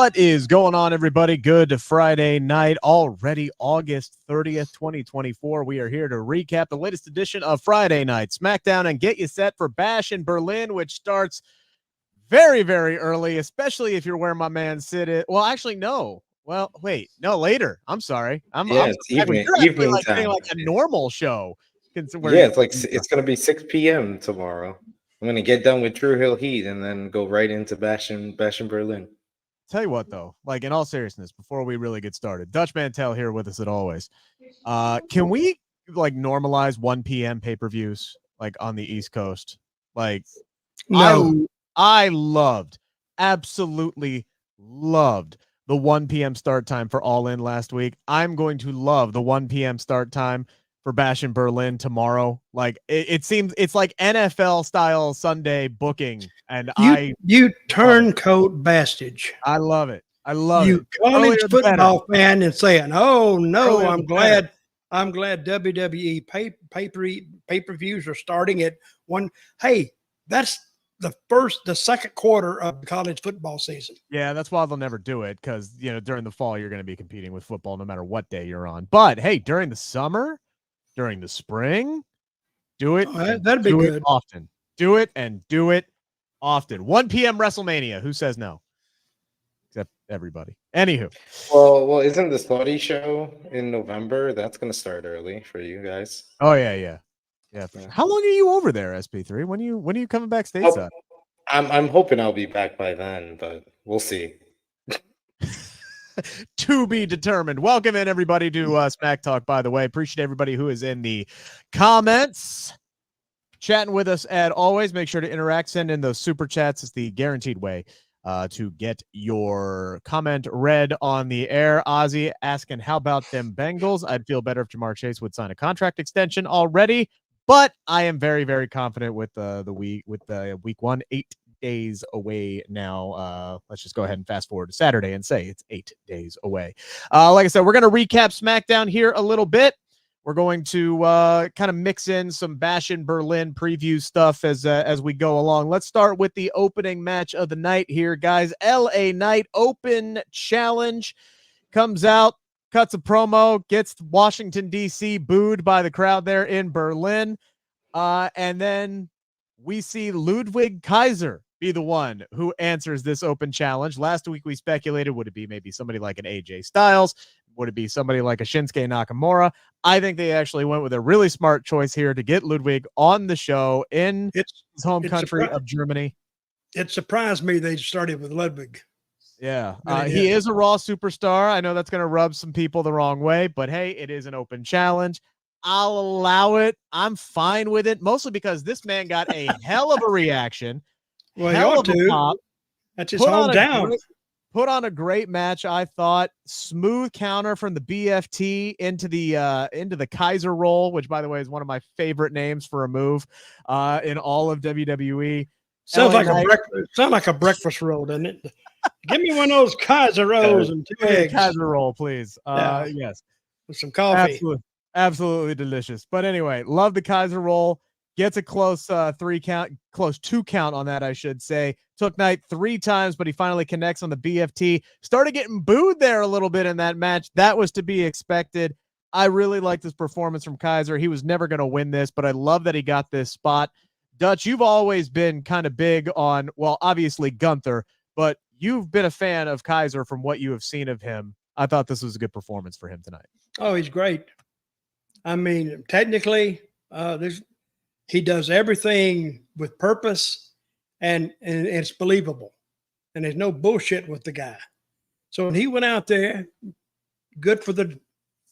What is going on, everybody? Good Friday night, already August 30th, 2024. We are here to recap the latest edition of Friday Night SmackDown and get you set for Bash in Berlin, which starts very, very early, especially if you're where my man Sid is. Well, actually, no. Well, wait, no, later. I'm sorry. It's evening like time. Like a normal show. It's gonna be 6 p.m. tomorrow. I'm gonna get done with True Hill Heat and then go right into Bash in Berlin. Tell you what, though, like in all seriousness, before we really get started, Dutch Mantell here with us as always. Can we like normalize 1 p.m. pay-per-views like on the East Coast? Like, no, I absolutely loved the 1 p.m. start time for All In last week. I'm going to love the 1 p.m. start time for Bash in Berlin tomorrow. Like it seems it's like NFL style Sunday booking, and you turncoat bastage. I love it. I love you it. college football fan and saying, "Oh no, I'm glad WWE pay-per-views are starting at 1." Hey, that's the second quarter of the college football season. Yeah, that's why they'll never do it, because during the fall you're going to be competing with football no matter what day you're on. But hey, during the summer, during the spring, do it. That'd be good. Often. Do it and do it often. 1 p.m. WrestleMania. Who says no? Except everybody. Anywho. Well, isn't the Saudi show in November? That's going to start early for you guys. Oh, yeah. How long are you over there, SP3? When are you coming back stateside? I'm hoping I'll be back by then, but we'll see. To be determined. Welcome in, everybody, to Smack Talk, by the way. Appreciate everybody who is in the comments chatting with us as always. Make sure to interact. Send in those super chats. It's the guaranteed way to get your comment read on the air. Ozzy asking, how about them Bengals? I'd feel better if Jamar Chase would sign a contract extension already, but I am very, very confident with the week 1, 8 days away now. Let's just go ahead and fast forward to Saturday and say it's 8 days away. Like I said, we're going to recap SmackDown here a little bit. We're going to kind of mix in some Bash in Berlin preview stuff as we go along. Let's start with the opening match of the night here, guys. LA Knight Open Challenge comes out, cuts a promo, gets Washington, D.C. booed by the crowd there in Berlin. And then we see Ludwig Kaiser be the one who answers this open challenge. Last week we speculated, would it be maybe somebody like an AJ Styles? Would it be somebody like a Shinsuke Nakamura? I think they actually went with a really smart choice here to get Ludwig on the show in his home country of Germany. It surprised me they started with Ludwig. Yeah, he is a Raw superstar. I know that's going to rub some people the wrong way, but hey, it is an open challenge. I'll allow it. I'm fine with it, mostly because this man got a hell of a reaction. Well, he ought to. Pop, that's his hometown. Put on a great match, I thought. Smooth counter from the BFT into the Kaiser roll, which, by the way, is one of my favorite names for a move in all of WWE. Sounds like a breakfast roll, doesn't it? Give me one of those Kaiser rolls and 2 eggs. Kaiser roll, please. Yes, with some coffee. Absolutely delicious. But anyway, love the Kaiser roll. Gets a close 2 count on that, I should say. Took Knight 3 times, but he finally connects on the BFT. Started getting booed there a little bit in that match. That was to be expected. I really like this performance from Kaiser. He was never going to win this, but I love that he got this spot. Dutch, you've always been kind of big on, well, obviously Gunther, but you've been a fan of Kaiser from what you have seen of him. I thought this was a good performance for him tonight. Oh, he's great. I mean, technically, he does everything with purpose, and it's believable. And there's no bullshit with the guy. So when he went out there, good for the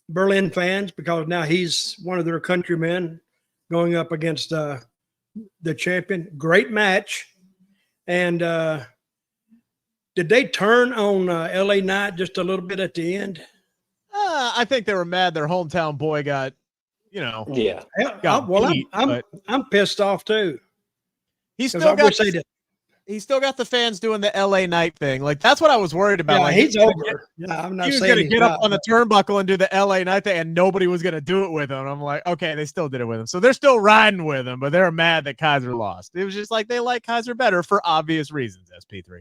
Berlin fans, because now he's one of their countrymen going up against the champion. Great match. And did they turn on LA Knight just a little bit at the end? I think they were mad their hometown boy got, yeah. I'm pissed off too. He still got the fans doing the LA Knight thing. Like, that's what I was worried about. Yeah, like, he's over. I'm not saying he was going to get up on the turnbuckle and do the LA Knight thing, and nobody was going to do it with him. I'm like, okay, they still did it with him. So they're still riding with him, but they're mad that Kaiser lost. It was just like they like Kaiser better for obvious reasons, SP3.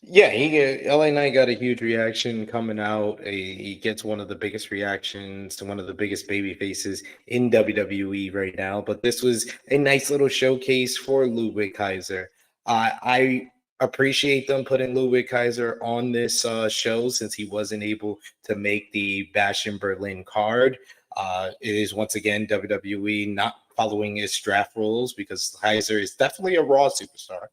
Yeah, LA Knight got a huge reaction coming out. He gets one of the biggest reactions to one of the biggest baby faces in WWE right now. But this was a nice little showcase for Ludwig Kaiser. I appreciate them putting Ludwig Kaiser on this show since he wasn't able to make the Bash in Berlin card. It is once again WWE not following his draft rules because Kaiser is definitely a Raw superstar.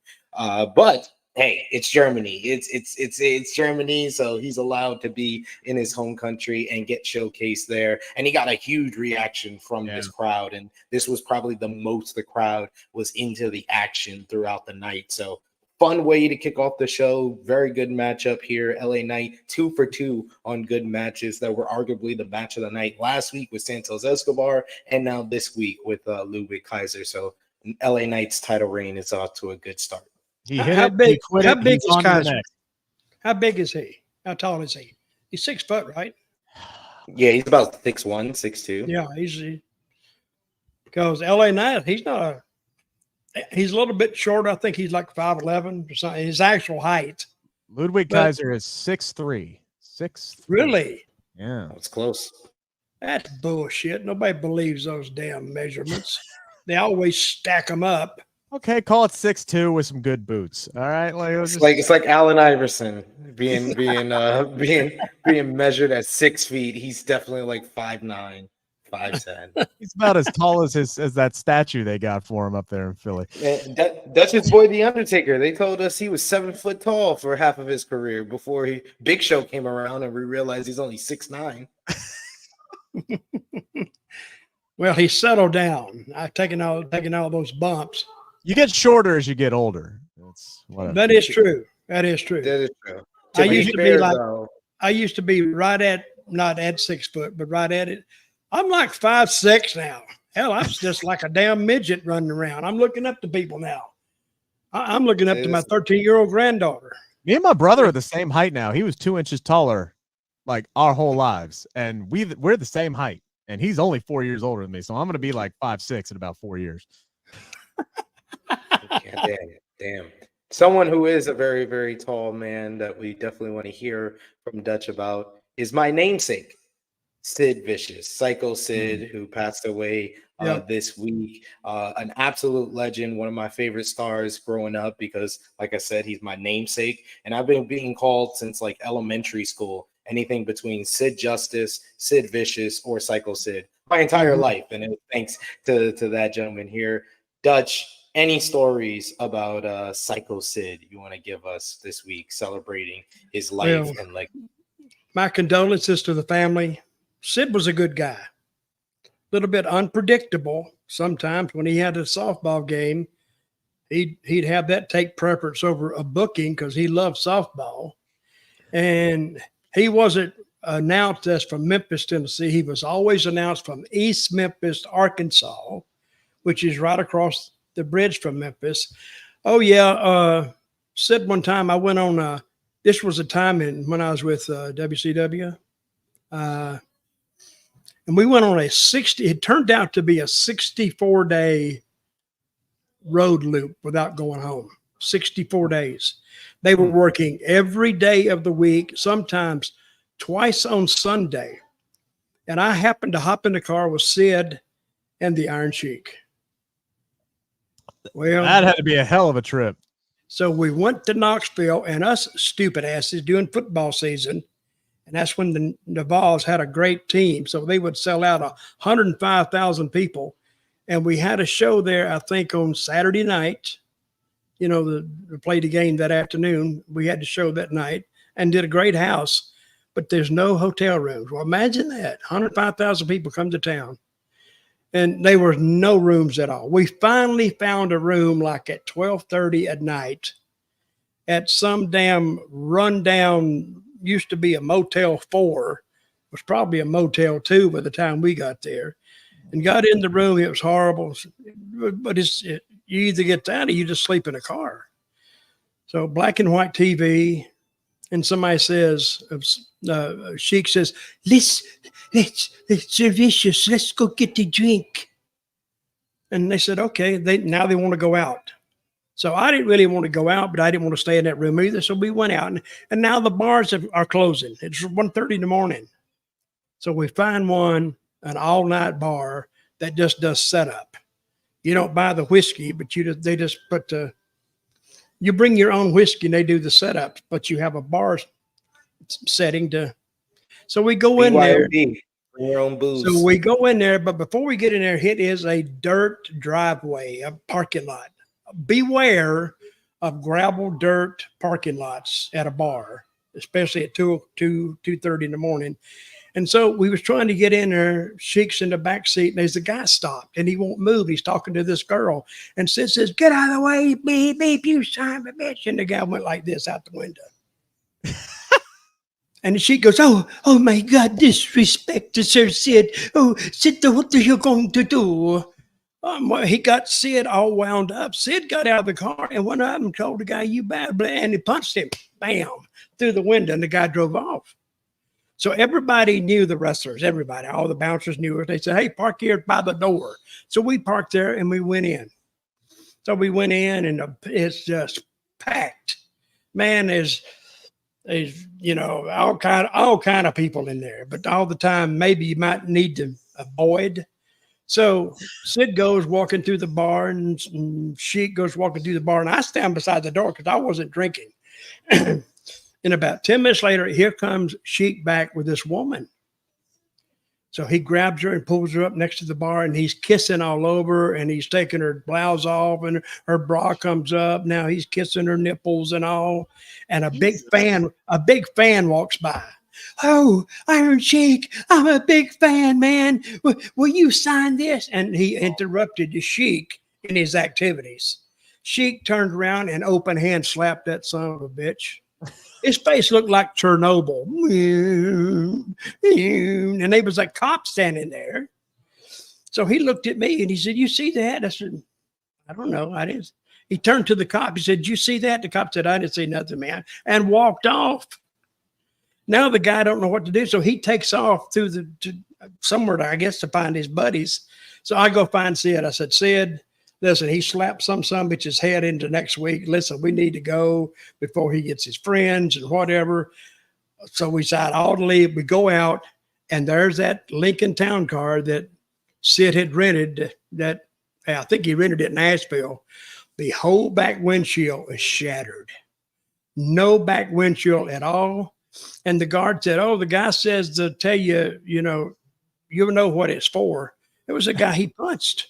But hey, it's Germany. It's Germany, so he's allowed to be in his home country and get showcased there. And he got a huge reaction from this crowd, and this was probably the most the crowd was into the action throughout the night. So fun way to kick off the show. Very good matchup here. LA Knight 2 for 2 on good matches that were arguably the match of the night last week with Santos Escobar, and now this week with Ludwig Kaiser. So LA Knight's title reign is off to a good start. He hit how it. big? He quit How it, big he's is on to the Kaiser? next. How big is he? How tall is he? He's 6 foot, right? Yeah, he's about 6'1", 6'2". Yeah, he's because LA Knight, he's a little bit short. I think he's like 5'11" or something. His actual height. Ludwig Kaiser is 6'3". 6'3". Really? Yeah. That's close. That's bullshit. Nobody believes those damn measurements. They always stack them up. Okay, call it 6'2" with some good boots. All right, It's like Allen Iverson being measured at 6 feet. He's definitely like 5'9", 5'10". he's about as tall as that statue they got for him up there in Philly. That's his boy, The Undertaker. They told us he was 7 foot tall for half of his career before Big Show came around and we realized he's only 6'9". Well, he settled down. I've taken all those bumps. You get shorter as you get older. That is true. That is true. That is true. I used to be right at, not at 6 foot, but right at it. I'm like 5'6" now. Hell, I'm just like a damn midget running around. I'm looking up to people now. I'm looking up to my 13-year-old granddaughter. Me and my brother are the same height now. He was 2 inches taller like our whole lives. And we're the same height. And he's only 4 years older than me. So I'm going to be like 5'6" in about 4 years. Damn. Someone who is a very, very tall man that we definitely want to hear from Dutch about is my namesake, Sid Vicious, Psycho Sid, who passed away this week. An absolute legend, one of my favorite stars growing up because, like I said, he's my namesake. And I've been being called since like elementary school, anything between Sid Justice, Sid Vicious, or Psycho Sid my entire life. And thanks to that gentleman here. Dutch, any stories about Psycho Sid you want to give us this week celebrating his life and like? My condolences to the family. Sid was a good guy. A little bit unpredictable sometimes. When he had a softball game, he'd have that take preference over a booking because he loved softball. And he wasn't announced as from Memphis, Tennessee. He was always announced from East Memphis, Arkansas, which is right across the bridge from Memphis. Oh yeah. Sid, one time I went on, this was a time when I was with WCW. And we went on it turned out to be a 64-day road loop without going home. 64 days. They were working every day of the week, sometimes twice on Sunday. And I happened to hop in the car with Sid and the Iron Sheik. Well, that had to be a hell of a trip. So we went to Knoxville, and us stupid asses doing football season. And that's when the Navals had a great team. So they would sell out 105,000 people. And we had a show there, I think, on Saturday night. You know, we played the game that afternoon. We had the show that night and did a great house. But there's no hotel rooms. Well, imagine that. 105,000 people come to town. And there were no rooms at all. We finally found a room like at 12:30 at night at some damn rundown, used to be a Motel 4, was probably a Motel 2 by the time we got there. And got in the room. It was horrible. But you either get that or you just sleep in a car. So black and white TV. And somebody says, Sheik says, let's Vicious, let's go get the drink. And they said, okay. Now they want to go out. So I didn't really want to go out, but I didn't want to stay in that room either. So we went out, and now the bars are closing. It's 1:30 in the morning. So we find an all-night bar that just does setup. You don't buy the whiskey, but they just put you bring your own whiskey and they do the setup, but you have a bar setting to. So we go in there. Bring your own booze. So we go in there, but before we get in there, it is a dirt driveway, a parking lot. Beware of gravel dirt parking lots at a bar, especially at 2:30 in the morning. And so we was trying to get in there. Sheik's in the back seat, and there's a guy stopped, and he won't move. He's talking to this girl, and Sid says, "Get out of the way, beep, beep, you son of a bitch." And the guy went like this out the window. And she goes, oh my God, disrespect to Sir Sid. Oh, Sid, what are you going to do? He got Sid all wound up. Sid got out of the car and went up and told the guy, "You bad," and he punched him, bam, through the window, and the guy drove off. So everybody knew the wrestlers, everybody, all the bouncers knew it. They said, "Hey, park here by the door." So we parked there and we went in. So we went in and it's just packed. Man, there's all kind of people in there, but all the time maybe you might need to avoid. So Sid goes walking through the bar, and Sheik goes walking through the bar, and I stand beside the door because I wasn't drinking. And about 10 minutes later, here comes Sheik back with this woman. So he grabs her and pulls her up next to the bar, and he's kissing all over, and he's taking her blouse off, and her bra comes up. Now he's kissing her nipples and all. And a big fan walks by. "Oh, Iron Sheik, I'm a big fan, man. Will you sign this?" And he interrupted the Sheik in his activities. Sheik turned around and open hand slapped that son of a bitch. His face looked like Chernobyl. And there was a cop standing there. So he looked at me and he said, "You see that?" I said, "I don't know. I didn't." He turned to the cop. He said, "Did you see that?" The cop said, "I didn't see nothing, man," and walked off. Now the guy don't know what to do. So he takes off to somewhere, I guess, to find his buddies. So I go find Sid. I said, "Sid, listen, he slapped some bitch's head into next week. Listen, we need to go before he gets his friends and whatever." So we decide all to leave. We go out, and there's that Lincoln Town car that Sid had rented. That I think he rented it in Nashville. The whole back windshield is shattered. No back windshield at all. And the guard said, "Oh, the guy says to tell you, you know what it's for." It was a guy he punched.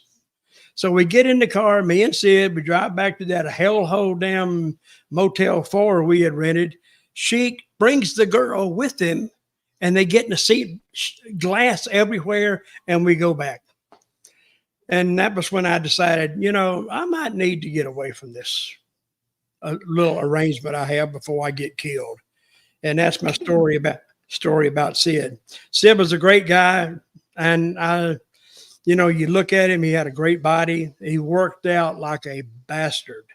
So we get in the car, me and Sid, we drive back to that hellhole damn Motel 4 we had rented. Sheik brings the girl with him, and they get in the seat, glass everywhere, and we go back. And that was when I decided, I might need to get away from this little arrangement I have before I get killed. And that's my story about Sid. Sid was a great guy, and you look at him, he had a great body. He worked out like a bastard,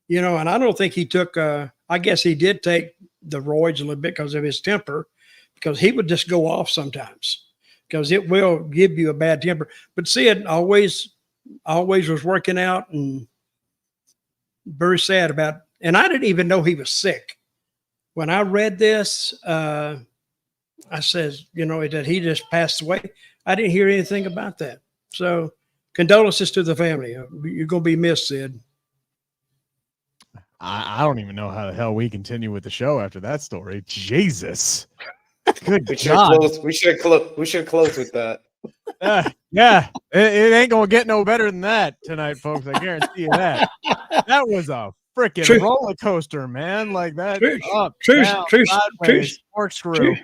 and I don't think he took, I guess he did take the roids a little bit because of his temper, because he would just go off sometimes because it will give you a bad temper. But Sid always was working out, and very sad about, and I didn't even know he was sick. When I read this, I says, that he just passed away. I didn't hear anything about that. So condolences to the family. You're going to be missed, Sid. I don't even know how the hell we continue with the show after that story. Jesus. Good God. We should close with that. Yeah. It ain't going to get no better than that tonight, folks. I guarantee you that. That was a freaking roller coaster, man. Like that. Truth. Corkscrew.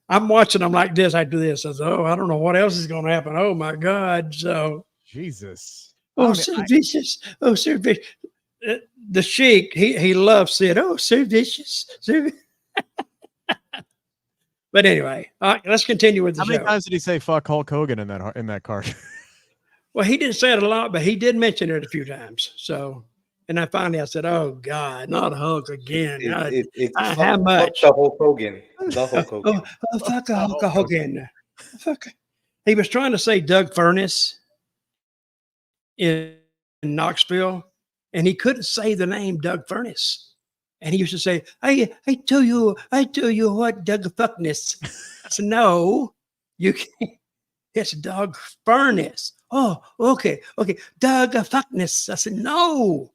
I'm watching them like this. I do this. I said, I don't know what else is going to happen. Oh my God. So Jesus. So vicious. Oh, so vicious. The Sheik, he loves Sid. Oh, so vicious. But anyway, let's continue with the show. How many times did he say "fuck Hulk Hogan" in that car? Well, he didn't say it a lot, but he did mention it a few times. So, and I said, "Oh God, not Hulk again." How much? The Hulk Hogan. The Hulk Hogan. Fuck Hulk Hogan. Fuck. He was trying to say Doug Furnace in Knoxville, and he couldn't say the name Doug Furnace. And he used to say, I tell you what, Doug Fuckness. I said, no, you can't. It's Doug Furnace. Oh, okay. Doug Fuckness. I said, no.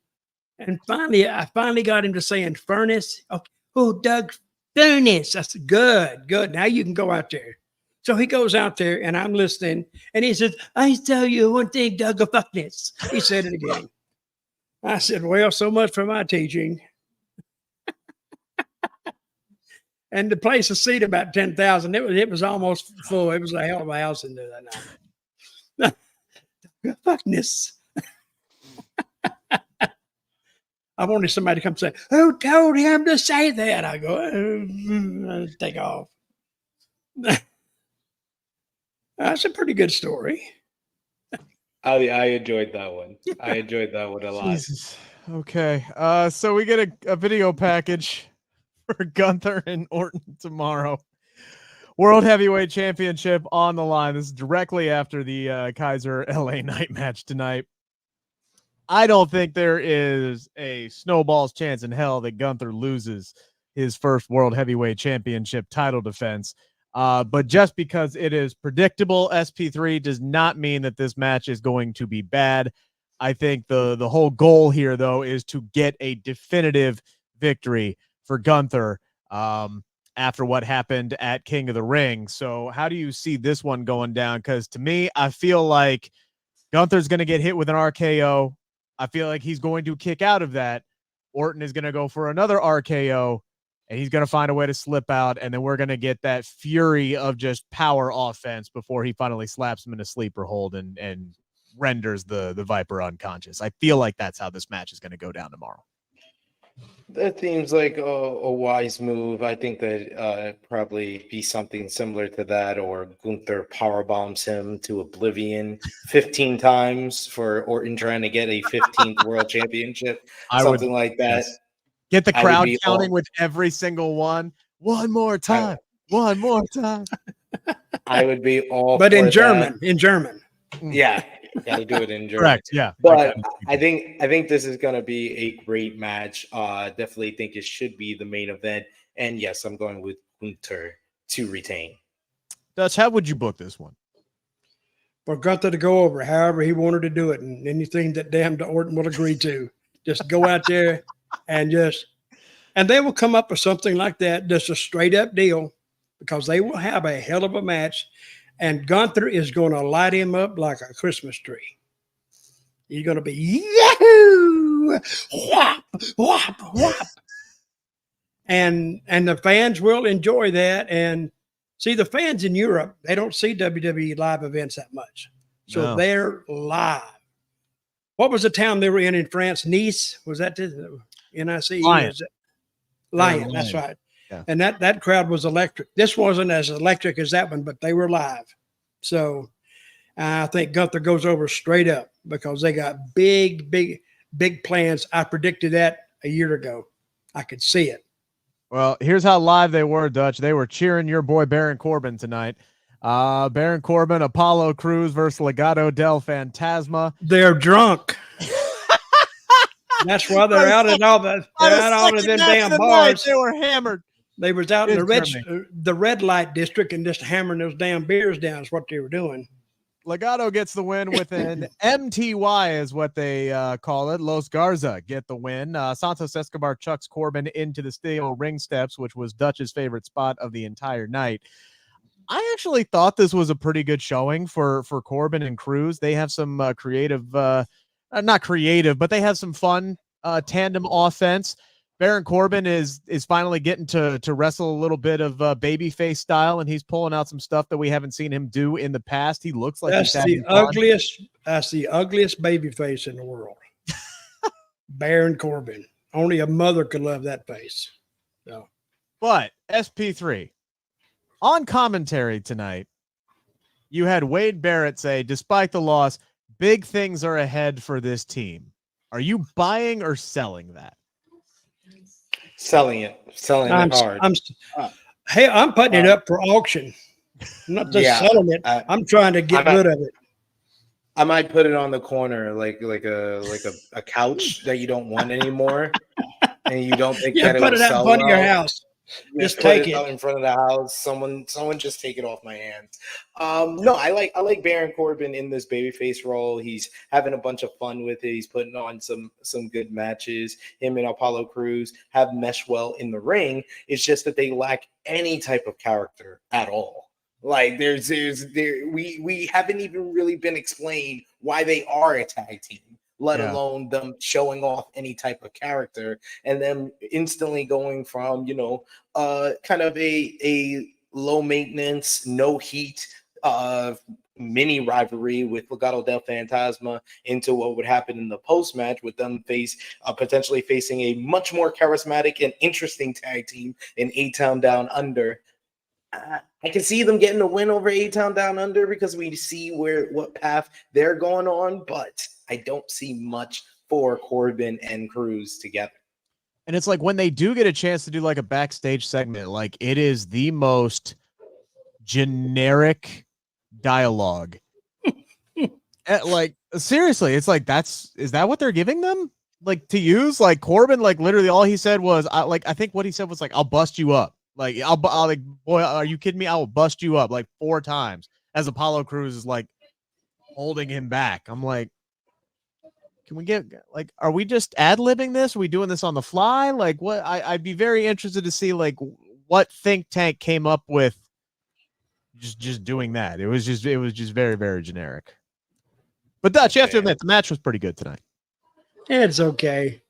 And I finally got him to saying Furnace. Okay. Oh, Doug Furnace. I said, good. Now you can go out there. So he goes out there and I'm listening and he says, I tell you one thing, Doug Fuckness. He said it again. I said, well, so much for my teaching. And the place was seated about 10,000. It was almost full. It was a hell of a house in there that night. Fuckness. I wanted somebody to come say, who told him to say that? I go, take off. That's a pretty good story. I enjoyed that one. I enjoyed that one a lot. Jesus. Okay. So we get a video package for Gunther and Orton tomorrow. World Heavyweight Championship on the line. This is directly after the Kaiser LA Knight match tonight. I don't think there is a snowball's chance in hell that Gunther loses his first World Heavyweight Championship title defense. But just because it is predictable, SP3 does not mean that this match is going to be bad. I think the whole goal here, though, is to get a definitive victory for Gunther after what happened at King of the Ring. So how do you see this one going down? Because to me, I feel like Gunther's going to get hit with an RKO. I feel like he's going to kick out of that. Orton is going to go for another RKO, and he's going to find a way to slip out, and then we're going to get that fury of just power offense before he finally slaps him in a sleeper hold and renders the Viper unconscious. I feel like that's how this match is going to go down tomorrow. That seems like a wise move. I think that probably be something similar to that, or Gunther powerbombs him to oblivion 15 times for Orton trying to get a 15th World Championship, something like that. Yes. Get the crowd counting with every single one. One more time. One more time. I would be all but for in that. German. In German. Yeah. Got to do it in German. Correct. Yeah. But I think this is going to be a great match. Definitely think it should be the main event. And yes, I'm going with Gunther to retain. Dutch, how would you book this one? For Gunther to go over however he wanted to do it, and anything that damn Orton will agree to. Just go out there and they will come up with something like that. Just a straight up deal, because they will have a hell of a match. And Gunther is going to light him up like a Christmas tree. He's going to be, yahoo! Whop, whop, whop. And the fans will enjoy that. And see, the fans in Europe, they don't see WWE live events that much. So they're live. What was the town they were in France? Nice? Was that the NICE? Lyon, that's right. Yeah. And that crowd was electric. This wasn't as electric as that one, but they were live. So I think Gunther goes over straight up because they got big plans. I predicted that a year ago. I could see it. Well, here's how live they were, Dutch. They were cheering your boy Baron Corbin tonight. Baron Corbin, Apollo Crews versus Legado del Fantasma. They're drunk. That's why they're out at all the out of them damn bars. They were hammered. They was out in the red light district and just hammering those damn beers down is what they were doing. Legado gets the win with an MTY is what they call it. Los Garza get the win. Santos Escobar chucks Corbin into the steel ring steps, which was Dutch's favorite spot of the entire night. I actually thought this was a pretty good showing for Corbin and Crews. They have some creative, not creative, but they have some fun tandem offense. Baron Corbin is finally getting to wrestle a little bit of babyface style, and he's pulling out some stuff that we haven't seen him do in the past. He looks like that's the ugliest babyface in the world. Baron Corbin. Only a mother could love that face. So. But SP3 on commentary tonight, you had Wade Barrett say, despite the loss, big things are ahead for this team. Are you buying or selling that? Selling it hard. I'm putting it up for auction. I'm not just selling it. I'm trying to get rid of it. I might put it on the corner, like a couch that you don't want anymore, and you don't think Yeah, that it put will it out in sell front of your well. house. Yeah, Just put take it out it. in front of the house. Someone just take it off my hands. No, I like Baron Corbin in this babyface role. He's having a bunch of fun with it. He's putting on some good matches. Him and Apollo Crews have meshed well in the ring. It's just that they lack any type of character at all. Like we haven't even really been explained why they are a tag team, let Yeah. alone them showing off any type of character, and then instantly going from kind of a low maintenance, no heat mini rivalry with Legado del Fantasma into what would happen in the post match with them potentially facing a much more charismatic and interesting tag team in A-Town Down Under. I can see them getting a win over A-Town Down Under because we see what path they're going on, but I don't see much for Corbin and Cruz together. And it's like when they do get a chance to do like a backstage segment, like it is the most generic dialogue. Like seriously, it's like is that what they're giving them? Like to use? Like Corbin, like literally all he said was I think what he said was like, I'll bust you up. Like I'll like, boy, are you kidding me? I will bust you up like 4 times as Apollo Crews is like holding him back. I'm like, can we get like, are we just ad-libbing this? Are we doing this on the fly? Like what? I'd be very interested to see like what think tank came up with just doing that. It was just very, very generic. But Dutch, you have to admit the match was pretty good tonight. It's okay.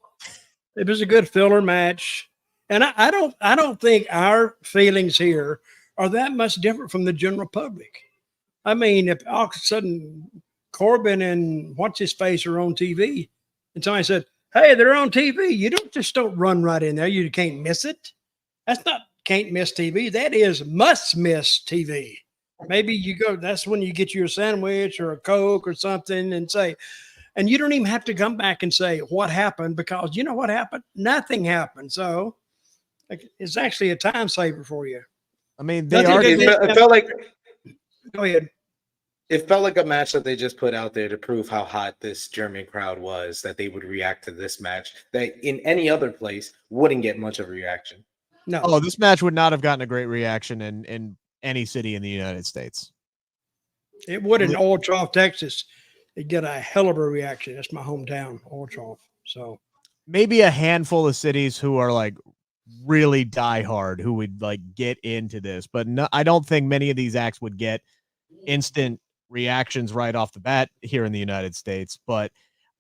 It was a good filler match. And I don't think our feelings here are that much different from the general public. I mean, if all of a sudden Corbin and what's his face are on TV, and somebody said, "Hey, they're on TV," you don't run right in there. You can't miss it. That's not can't miss TV. That is must miss TV. Maybe you go. That's when you get you a sandwich or a Coke or something, and say, and you don't even have to come back and say what happened because you know what happened. Nothing happened. So it's actually a time saver for you. I mean, it felt like. Go ahead. It felt like a match that they just put out there to prove how hot this German crowd was, that they would react to this match that in any other place wouldn't get much of a reaction. No. Oh, this match would not have gotten a great reaction in any city in the United States. It would in Oil Trough, Texas. It'd get a hell of a reaction. That's my hometown, Oil Trough. So maybe a handful of cities who are like really diehard who would like get into this, but no, I don't think many of these acts would get instant reactions right off the bat here in the United States. But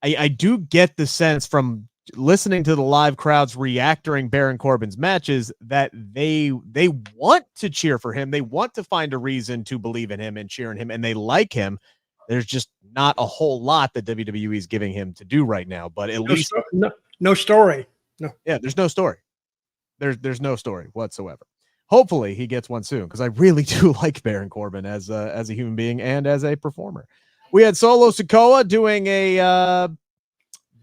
I do get the sense from listening to the live crowds react during Baron Corbin's matches that they want to cheer for him. They want to find a reason to believe in him and cheer in him, and they like him. There's just not a whole lot that WWE is giving him to do right now, but at least no story. No. Yeah, there's no story. There's no story whatsoever. Hopefully he gets one soon because I really do like Baron Corbin as a human being and as a performer. We had Solo Sikoa doing a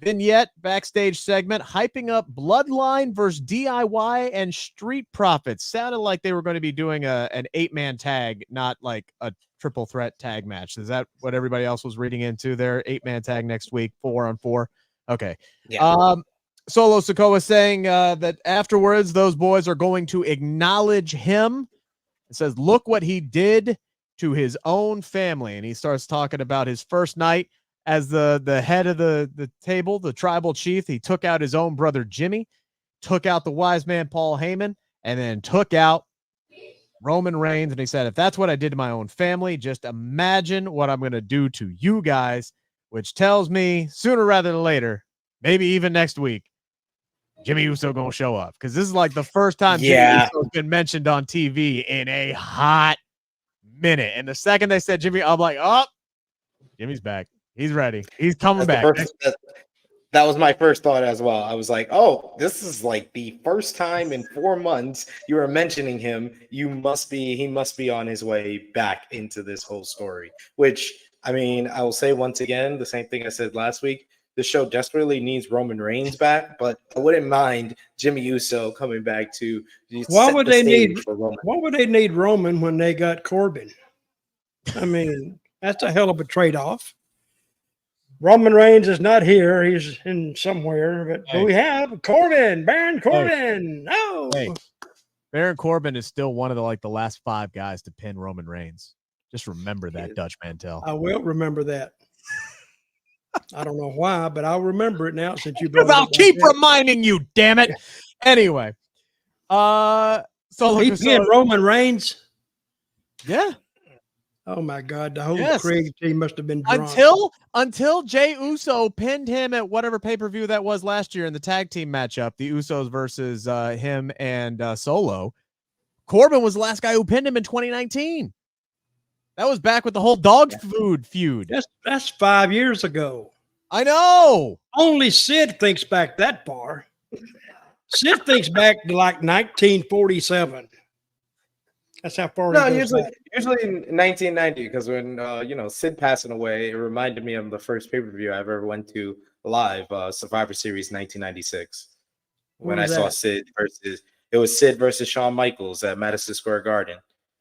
vignette backstage segment hyping up Bloodline versus DIY and Street Profits. Sounded like they were going to be doing an 8-man tag, not like a triple threat tag match. Is that what everybody else was reading into their 8-man tag next week, 4-on-4? Okay. Yeah. Solo Sikoa saying that afterwards those boys are going to acknowledge him. It says, look what he did to his own family. And he starts talking about his first night as the head of the table, the tribal chief. He took out his own brother Jimmy, took out the wise man Paul Heyman, and then took out Roman Reigns. And he said, if that's what I did to my own family, just imagine what I'm going to do to you guys, which tells me sooner rather than later, maybe even next week, Jimmy Uso gonna show up because this is like the first time Jimmy Uso's been mentioned on TV in a hot minute. And the second they said Jimmy, I'm like, oh, Jimmy's back. He's ready. He's coming back. That was my first thought as well. I was like, oh, this is like the first time in 4 months you are mentioning him. He must be on his way back into this whole story. Which, I mean, I will say once again the same thing I said last week. The show desperately needs Roman Reigns back, but I wouldn't mind Jimmy Uso coming back to. Why would they need Roman when they got Corbin? I mean, that's a hell of a trade-off. Roman Reigns is not here. He's in somewhere. But Hey. we have Corbin, Baron Corbin. Oh, Hey, Baron Corbin is still one of the last 5 guys to pin Roman Reigns. Just remember that, Dutch Mantell. I will remember that. I don't know why, but I'll remember it now since you brought it up. I'll keep reminding you, damn it. Anyway, he pinned Roman Reigns. Yeah. Oh my God, the whole Craig team must have been drunk. Until Jey Uso pinned him at whatever pay-per-view that was last year in the tag team matchup, the Usos versus him and Solo. Corbin was the last guy who pinned him in 2019. That was back with the whole dog food feud. That's 5 years ago. I know. Only Sid thinks back that far. Sid thinks back to like 1947. That's how far. No, usually in 1990, because when Sid passing away, it reminded me of the first pay-per-view I ever went to live, Survivor Series 1996. When I saw Sid versus Shawn Michaels at Madison Square Garden.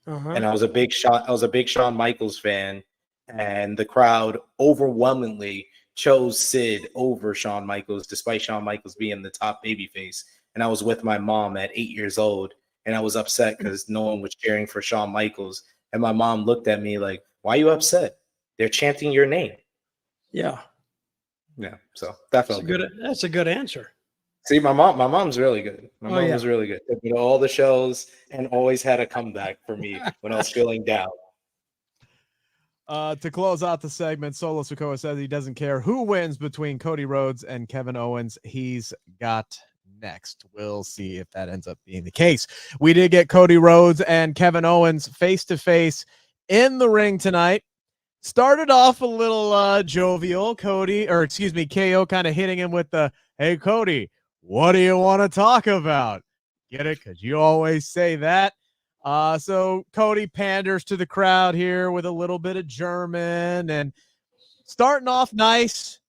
And I was a big Shawn Michaels fan, and the crowd overwhelmingly chose Sid over Shawn Michaels, despite Shawn Michaels being the top babyface. And I was with my mom at 8 years old, and I was upset because no one was cheering for Shawn Michaels. And my mom looked at me like, "Why are you upset? They're chanting your name." Yeah. So that felt good. That's a good answer. See, my mom's really good. My mom was really good. Took me to all the shows and always had a comeback for me when I was feeling down. To close out the segment, Solo Sikoa says he doesn't care who wins between Cody Rhodes and Kevin Owens. He's got next. We'll see if that ends up being the case. We did get Cody Rhodes and Kevin Owens face-to-face in the ring tonight. Started off a little jovial. KO kind of hitting him with the, "Hey, Cody, what do you want to talk about?" Get it? Because you always say that. So Cody panders to the crowd here with a little bit of German and starting off nice,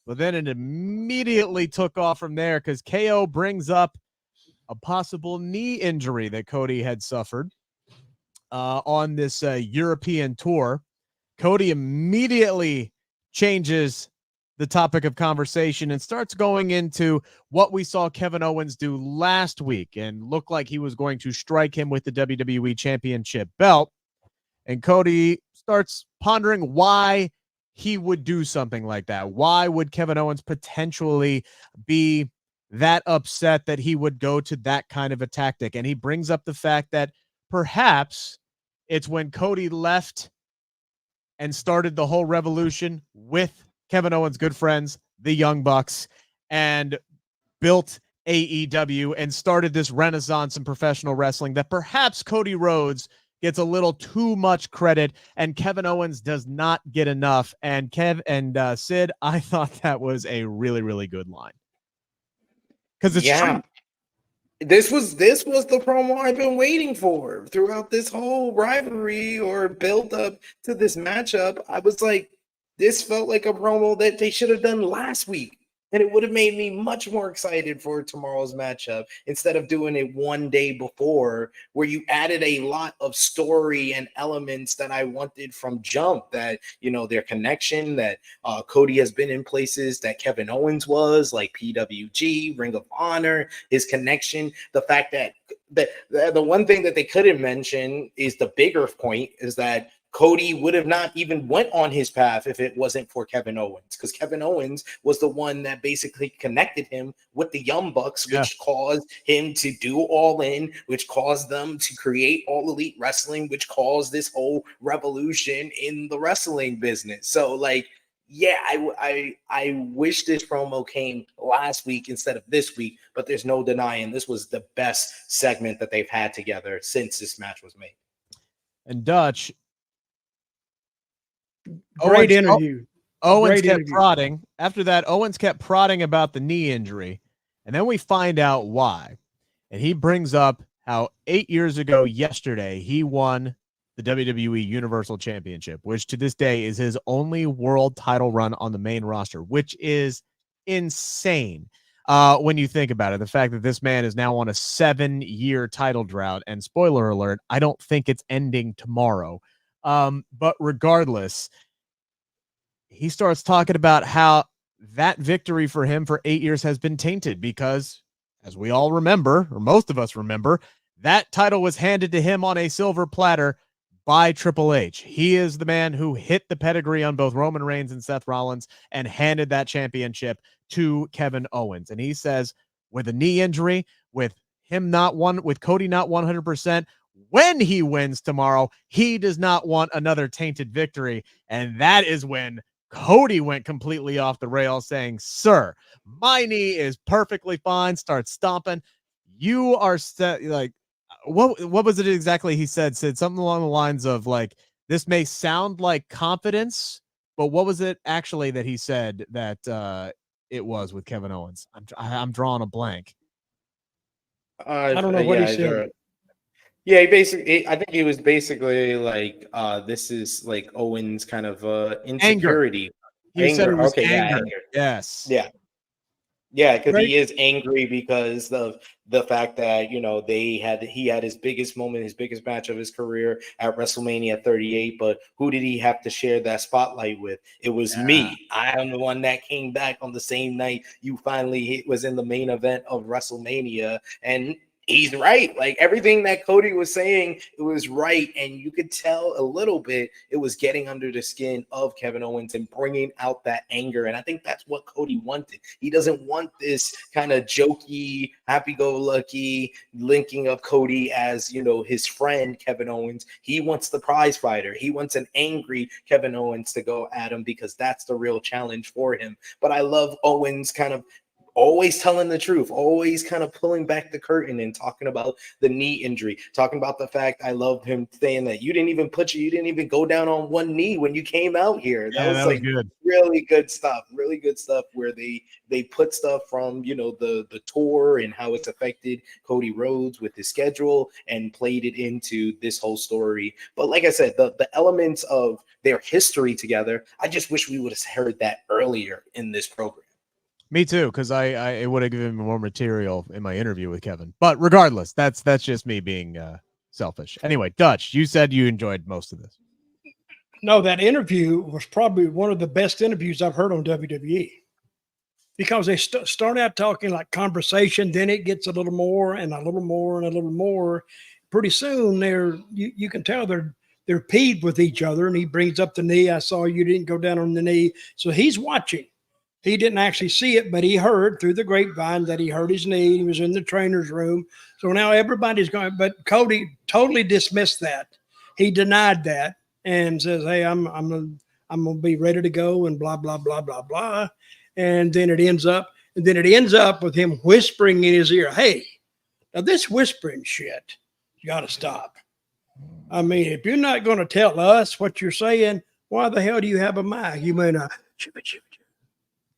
but then it immediately took off from there because KO brings up a possible knee injury that Cody had suffered on this European tour. Cody immediately changes the topic of conversation and starts going into what we saw Kevin Owens do last week and looked like he was going to strike him with the WWE Championship belt. And Cody starts pondering why he would do something like that. Why would Kevin Owens potentially be that upset that he would go to that kind of a tactic? And he brings up the fact that perhaps it's when Cody left and started the whole revolution with Kevin Owens' good friends, the Young Bucks, and built AEW and started this renaissance in professional wrestling, that perhaps Cody Rhodes gets a little too much credit and Kevin Owens does not get enough. And Sid, I thought that was a really, really good line. Because it's true. This was the promo I've been waiting for throughout this whole rivalry or build up to this matchup. I was like, this felt like a promo that they should have done last week. And it would have made me much more excited for tomorrow's matchup instead of doing it one day before, where you added a lot of story and elements that I wanted from jump. That, their connection, that Cody has been in places that Kevin Owens was, like PWG, Ring of Honor, his connection. The fact that the one thing that they couldn't mention is the bigger point is that Cody would have not even went on his path if it wasn't for Kevin Owens, because Kevin Owens was the one that basically connected him with the Young Bucks, which caused him to do All In, which caused them to create All Elite Wrestling, which caused this whole revolution in the wrestling business. So, I wish this promo came last week instead of this week, but there's no denying this was the best segment that they've had together since this match was made. And Dutch, Great interview. Owens kept prodding. After that, Owens kept prodding about the knee injury. And then we find out why. And he brings up how 8 years ago yesterday, he won the WWE Universal Championship, which to this day is his only world title run on the main roster, which is insane when you think about it. The fact that this man is now on a 7-year title drought, and spoiler alert, I don't think it's ending tomorrow. But regardless, he starts talking about how that victory for him for 8 years has been tainted because, as we all remember, or most of us remember, that title was handed to him on a silver platter by Triple H. He is the man who hit the pedigree on both Roman Reigns and Seth Rollins and handed that championship to Kevin Owens. And he says, with a knee injury, with Cody not 100%, when he wins tomorrow, he does not want another tainted victory. And that is when Cody went completely off the rails, saying, sir, my knee is perfectly fine. Starts stomping. You are like, what was it exactly he said? Said something along the lines of like, this may sound like confidence, but what was it actually that he said that it was with Kevin Owens? I'm drawing a blank. I don't know what he said. Yeah, I think he was basically like, this is like Owens' kind of insecurity. Anger. Okay, anger. yeah, Yes. yeah. Yeah, because he is angry because of the fact that, you know, he had his biggest moment, his biggest match of his career at WrestleMania 38. But who did he have to share that spotlight with? It was me. I am the one that came back on the same night you finally was in the main event of WrestleMania. And he's right. Like everything that Cody was saying, it was right. And you could tell a little bit it was getting under the skin of Kevin Owens and bringing out that anger. And I think that's what Cody wanted. He doesn't want this kind of jokey, happy-go-lucky linking of Cody as, you know, his friend Kevin Owens. He wants the prize fighter. He wants an angry Kevin Owens to go at him because that's the real challenge for him. But I love Owens kind of always telling the truth, always kind of pulling back the curtain and talking about the knee injury, talking about the fact I loved him saying that you didn't even go down on one knee when you came out here. That was like good. Really good stuff where they put stuff from, you know, the tour and how it's affected Cody Rhodes with his schedule and played it into this whole story. But like I said, the elements of their history together, I just wish we would have heard that earlier in this program. Me too, because I would have given me more material in my interview with Kevin. But regardless, that's just me being selfish. Anyway, Dutch, you said you enjoyed most of this. No, that interview was probably one of the best interviews I've heard on WWE because they start out talking like conversation, then it gets a little more and a little more and a little more. Pretty soon, you can tell they're peeved with each other, and he brings up the knee. I saw you didn't go down on the knee, so he's watching. He didn't actually see it, but he heard through the grapevine that he hurt his knee. He was in the trainer's room. So now everybody's going, but Cody totally dismissed that. He denied that and says, hey, I'm going to be ready to go and blah, blah, blah, blah, blah. And then it ends up with him whispering in his ear, hey, now this whispering shit, you got to stop. I mean, if you're not going to tell us what you're saying, why the hell do you have a mic? You may not.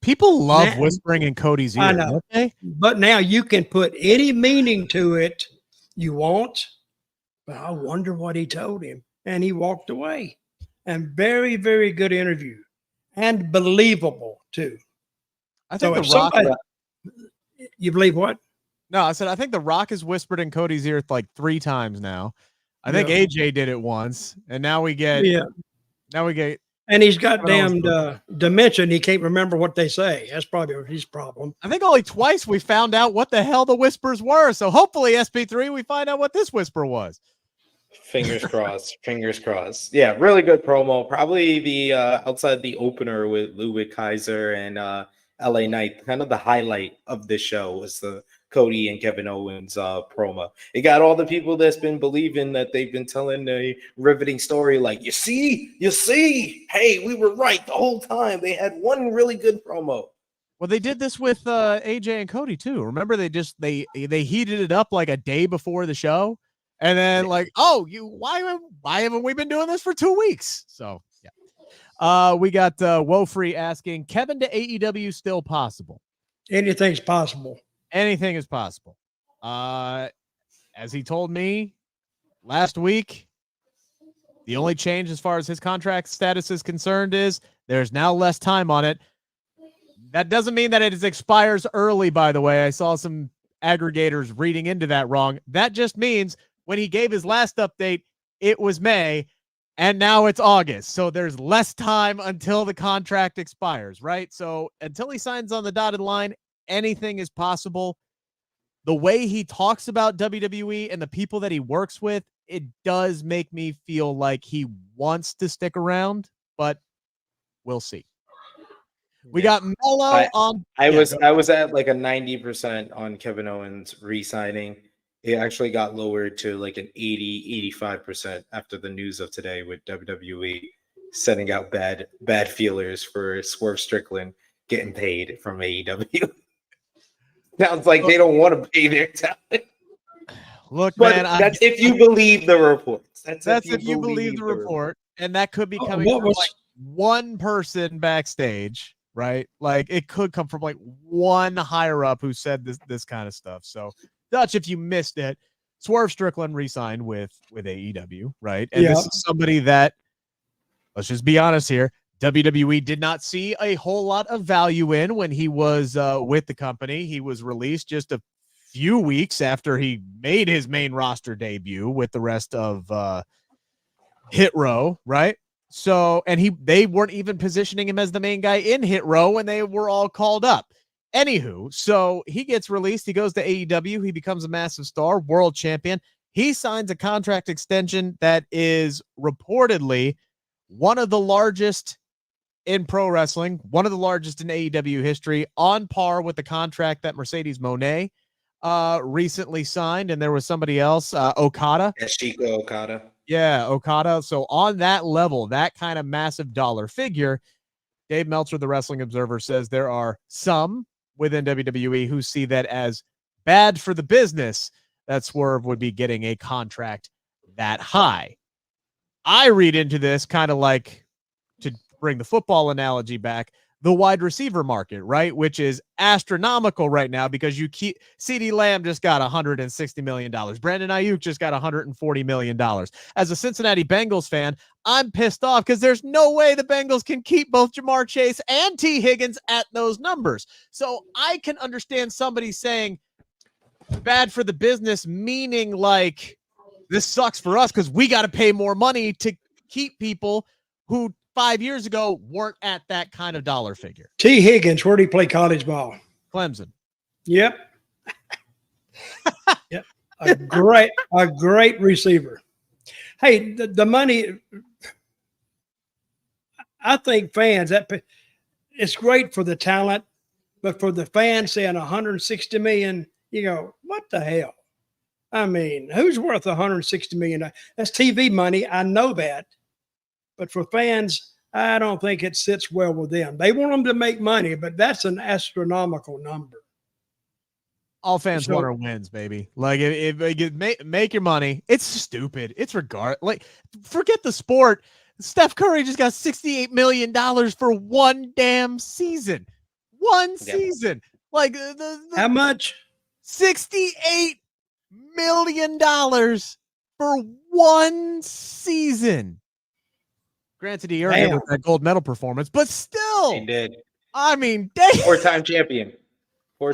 People love whispering in Cody's ear. I know. Okay? But now you can put any meaning to it you want. But I wonder what he told him. And he walked away. And very, very good interview. And believable, too. I think The Rock... You believe what? No, I said I think The Rock has whispered in Cody's ear like 3 times now. I think AJ did it once. And now we get... And he's got damned dementia, and he can't remember what they say. That's probably his problem. I think only twice we found out what the hell the whispers were. So hopefully, SP3, we find out what this whisper was. Fingers crossed. Fingers crossed. Yeah, really good promo. Probably the outside the opener with Ludwig Kaiser and LA Knight. Kind of the highlight of this show was the Cody and Kevin Owens promo. It got all the people that's been believing that they've been telling a riveting story like, you see, hey, we were right the whole time. They had one really good promo. Well, they did this with AJ and Cody too. Remember, they heated it up like a day before the show, and then like, oh, why haven't we been doing this for 2 weeks? So yeah, we got Woefree asking, Kevin to AEW still possible? Anything's possible. Anything is possible. As he told me last week, the only change as far as his contract status is concerned is there's now less time on it. That doesn't mean that it expires early, by the way. I saw some aggregators reading into that wrong. That just means when he gave his last update, it was May. And now it's August. So there's less time until the contract expires, right? So until he signs on the dotted line, anything is possible. The way he talks about WWE and the people that he works with, it does make me feel like he wants to stick around, but we'll see. We got Mello on. I was at like a 90% on Kevin Owens re-signing. It actually got lowered to like an 85% after the news of today with WWE sending out bad feelers for Swerve Strickland getting paid from AEW. Sounds like they don't want to pay their talent. Look, but man, that's if you believe the reports. That's if you believe the report, and that could be coming from like one person backstage, right? Like it could come from like one higher up who said this kind of stuff. So, Dutch, if you missed it, Swerve Strickland re-signed with AEW, right? And this is somebody that, let's just be honest here, WWE did not see a whole lot of value in when he was with the company. He was released just a few weeks after he made his main roster debut with the rest of Hit Row, right? So, and they weren't even positioning him as the main guy in Hit Row when they were all called up. Anywho, so he gets released. He goes to AEW. He becomes a massive star, world champion. He signs a contract extension that is reportedly one of the largest in pro wrestling, one of the largest in AEW history, on par with the contract that Mercedes Moné recently signed. And there was somebody else, Okada. Yashiko Okada. Yeah, Okada. So on that level, that kind of massive dollar figure, Dave Meltzer, the Wrestling Observer, says there are some within WWE who see that as bad for the business that Swerve would be getting a contract that high. I read into this kind of like, to bring the football analogy back, the wide receiver market, right? Which is astronomical right now because CeeDee Lamb just got $160 million. Brandon Ayuk just got $140 million. As a Cincinnati Bengals fan, I'm pissed off because there's no way the Bengals can keep both Jamar Chase and T. Higgins at those numbers. So I can understand somebody saying bad for the business, meaning like this sucks for us because we got to pay more money to keep people who 5 years ago weren't at that kind of dollar figure. T. Higgins, where did he play college ball? Clemson. Yep. Yep. A great receiver. Hey, the money, I think fans, it's great for the talent, but for the fans saying 160 million, you go, what the hell? I mean, who's worth 160 million? That's TV money. I know that. But for fans, I don't think it sits well with them. They want them to make money, but that's an astronomical number. All fans want are wins, baby. Like if make your money. It's stupid. It's like forget the sport. Steph Curry just got $68 million for one damn season. One season. Like how much? $68 million for one season. Granted, he earned it with that gold medal performance, but still, he did. I mean, damn. Four-time champion.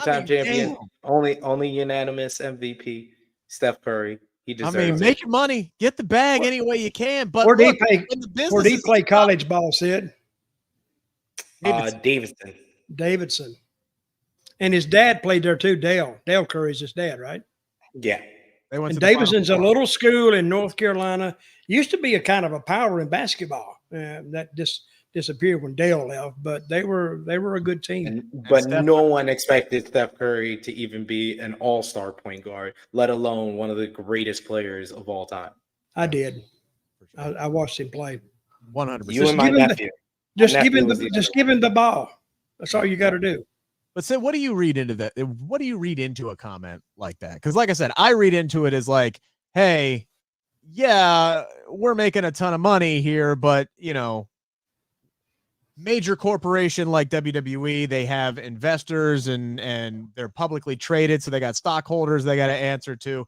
Champion. Only unanimous MVP. Steph Curry. He deserves it. Make your money, get the bag any way you can. But where did he play college ball, Sid? Davidson. And his dad played there too. Dale Curry's his dad, right? Yeah. And Davidson's a little school in North Carolina. Used to be a kind of a power in basketball. That just disappeared when Dale left, but they were a good team. But no one expected Steph Curry to even be an all-star point guard, let alone one of the greatest players of all time. I did. I watched him play. 100%. You and my nephew. Just give him the ball. That's all you got to do. But Sid, what do you read into that? What do you read into a comment like that? Because like I said, I read into it as like, hey, yeah, we're making a ton of money here, but, you know, major corporation like WWE, they have investors and they're publicly traded, so they got stockholders they got to answer to.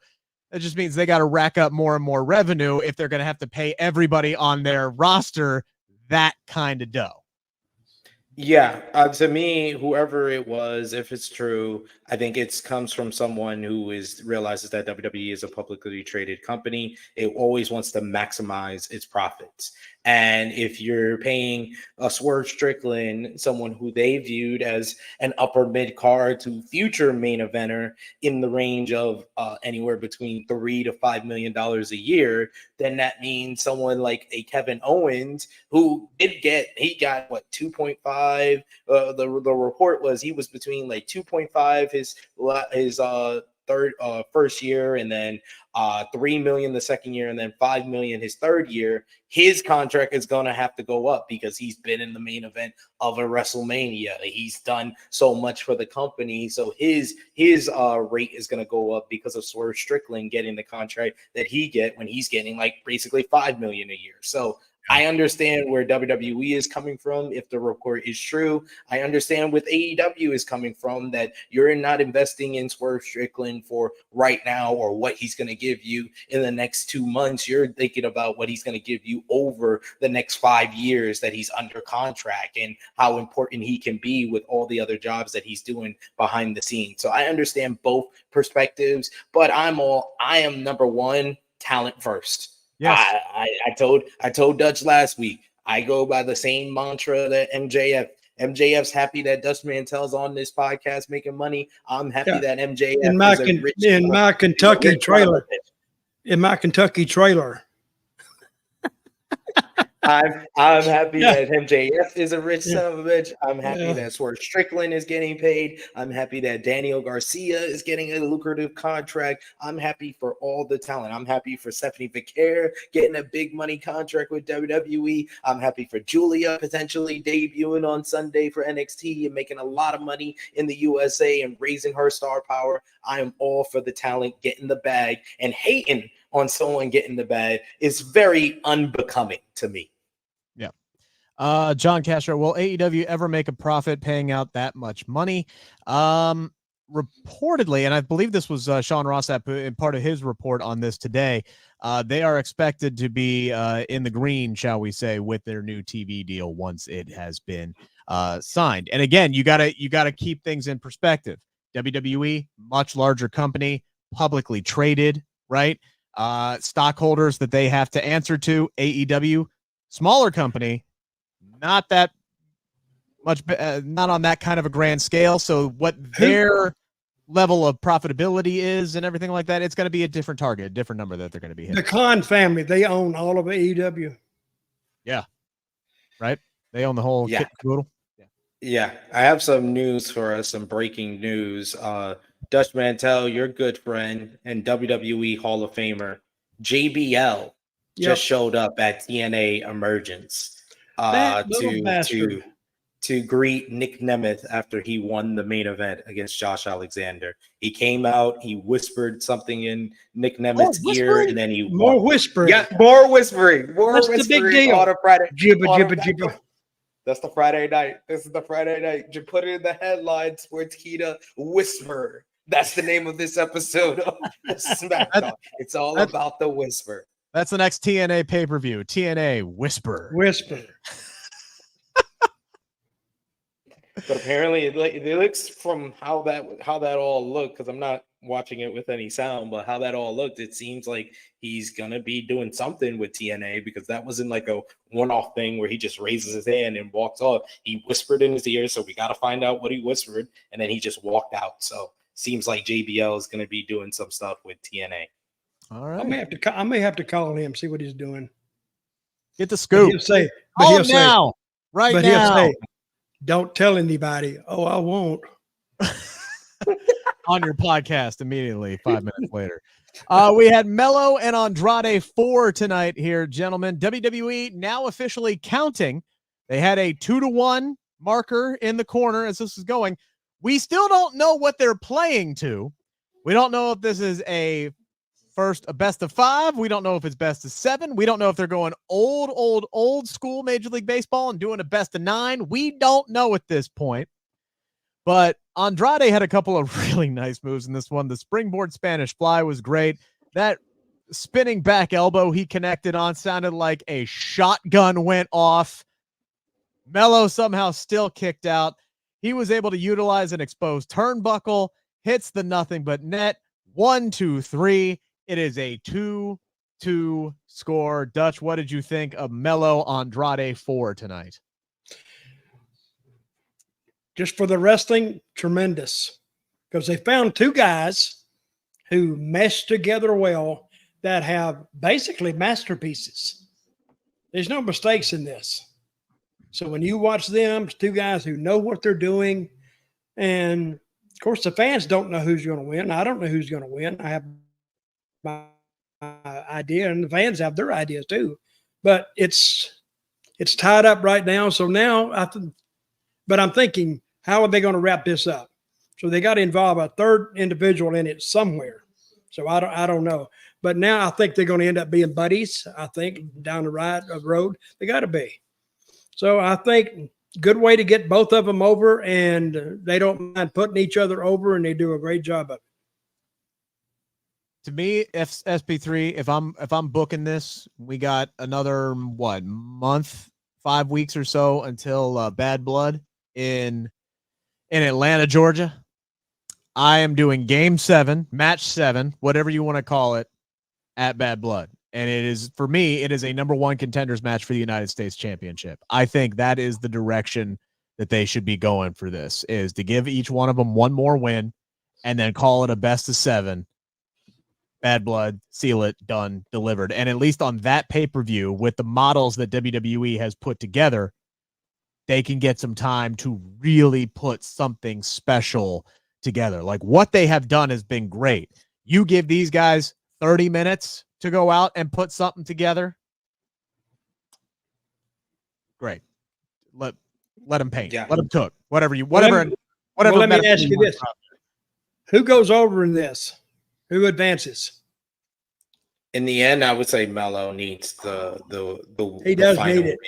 That just means they got to rack up more and more revenue if they're going to have to pay everybody on their roster that kind of dough. Yeah, to me, whoever it was, if it's true, I think it comes from someone who realizes that WWE is a publicly traded company. It always wants to maximize its profits. And if you're paying a Swerve Strickland, someone who they viewed as an upper mid card to future main eventer in the range of anywhere between $3 to $5 million a year, then that means someone like a Kevin Owens, who he got what, 2.5. The report was he was between like 2.5 his first year, and then 3 million the second year, and then 5 million his third year. His contract is going to have to go up because he's been in the main event of a WrestleMania. He's done so much for the company, so his rate is going to go up because of Swerve Strickland getting the contract that he get when he's getting like basically 5 million a year. So I understand where WWE is coming from if the report is true. I understand what AEW is coming from, that you're not investing in Swerve Strickland for right now or what he's going to give you in the next 2 months. You're thinking about what he's going to give you over the next 5 years that he's under contract and how important he can be with all the other jobs that he's doing behind the scenes. So I understand both perspectives, but I am number one, talent first. Yes. I told Dutch last week, I go by the same mantra that MJF's happy that Dutch Mantell's on this podcast making money. I'm happy that MJF in my Kentucky trailer. In my Kentucky trailer. I'm happy that MJF is a rich son of a bitch. I'm happy that Swerve Strickland is getting paid. I'm happy that Daniel Garcia is getting a lucrative contract. I'm happy for all the talent. I'm happy for Stephanie Vicaire getting a big money contract with WWE. I'm happy for Julia potentially debuting on Sunday for NXT and making a lot of money in the USA and raising her star power. I am all for the talent getting the bag, and hating on someone getting the bag is very unbecoming to me. John Castro, will AEW ever make a profit paying out that much money? Reportedly, and I believe this was Sean Rossap in part of his report on this today, they are expected to be in the green, shall we say, with their new TV deal once it has been signed. And again, you gotta keep things in perspective. WWE, much larger company, publicly traded, right? Stockholders that they have to answer to. AEW, smaller company, not that much, not on that kind of a grand scale. So what their level of profitability is and everything like that, it's going to be a different target, a different number that they're going to be hitting. The Khan family, they own all of AEW. Yeah. Right. They own the whole kit and caboodle. Yeah. I have some news for us, some breaking news. Dutch Mantell, your good friend and WWE Hall of Famer, JBL, just showed up at TNA Emergence to greet Nick Nemeth after he won the main event against Josh Alexander. He came out, he whispered something in Nick Nemeth's ear, and then more whispering. Yeah, more whispering. What's the big deal? On a Friday. Jibba. That's the Friday night. This is the Friday night. You put it in the headline, Sportskeeda Whisper. That's the name of this episode of SmackDown. It's all about the whisper. That's the next TNA pay-per-view. TNA Whisper. But apparently, it looks from how that all looked, because I'm not watching it with any sound, but how that all looked, it seems like he's gonna be doing something with TNA, because that wasn't like a one-off thing where he just raises his hand and walks off. He whispered in his ear, so we got to find out what he whispered, and then he just walked out. So seems like JBL is gonna be doing some stuff with TNA. All right. I may have to call him, see what he's doing. Get the scoop. He'll say, He'll now. Don't tell anybody. Oh, I won't. On your podcast immediately 5 minutes later. We had Mello and Andrade 4 tonight here, gentlemen. WWE now officially counting. They had a 2-1 marker in the corner as this is going. We still don't know what they're playing to. We don't know if this is a best of 5. We don't know if it's best of 7. We don't know if they're going old school Major League Baseball and doing a best of 9. We don't know at this point. But Andrade had a couple of really nice moves in this one. The springboard Spanish fly was great. That spinning back elbow he connected on sounded like a shotgun went off. Mello somehow still kicked out. He was able to utilize an exposed turnbuckle, hits the nothing but net. 1, 2, 3. It is a 2-2 score. Dutch, what did you think of Melo Andrade 4 tonight? Just for the wrestling, tremendous. Because they found two guys who meshed together well that have basically masterpieces. There's no mistakes in this. So when you watch them, it's two guys who know what they're doing. And of course, the fans don't know who's going to win. I don't know who's going to win. I have my idea, and the fans have their ideas too. But it's tied up right now. So now, but I'm thinking, how are they going to wrap this up? So they got to involve a third individual in it somewhere. So I don't know. But now I think they're going to end up being buddies. I think down the road they got to be. So I think good way to get both of them over, and they don't mind putting each other over, and they do a great job of it. To me, SP3, if I'm booking this, we got another month, 5 weeks or so until Bad Blood in Atlanta, Georgia. I am doing game 7, match 7, whatever you want to call it, at Bad Blood. And it is, for me, it is a number 1 contenders match for the United States Championship. I think that is the direction that they should be going for this, is to give each one of them one more win and then call it a best of 7. Bad Blood, seal it, done, delivered. And at least on that pay-per-view, with the models that WWE has put together, they can get some time to really put something special together. Like, what they have done has been great. You give these guys 30 minutes to go out and put something together. Great. Let them paint. Yeah. Let them cook. Whatever. Well, let me ask you this. Who goes over in this? Who advances? In the end, I would say Melo needs the He does need it.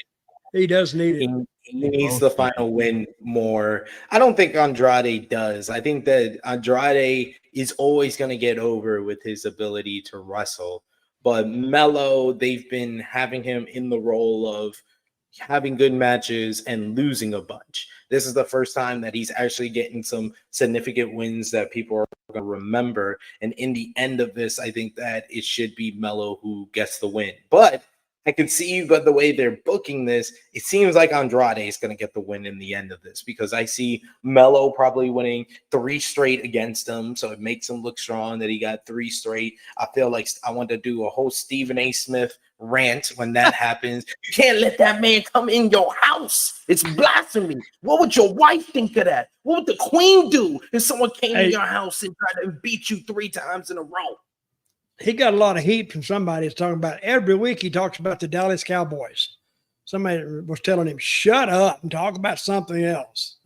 He does need it. He needs the final win more. I don't think Andrade does. I think that Andrade is always going to get over with his ability to wrestle. But Melo, they've been having him in the role of having good matches and losing a bunch. This is the first time that he's actually getting some significant wins that people are going to remember. And in the end of this, I think that it should be Melo who gets the win. But I can see, but the way they're booking this, it seems like Andrade is going to get the win in the end of this, because I see Melo probably winning 3 straight against him. So it makes him look strong that he got 3 straight. I feel like I want to do a whole Stephen A. Smith rant when that happens. You can't let that man come in your house. It's blasphemy. What would your wife think of that? What would the queen do if someone came in your house and tried to beat you 3 times in a row? He got a lot of heat from somebody that's talking about every week. He talks about the Dallas Cowboys. Somebody was telling him, shut up and talk about something else.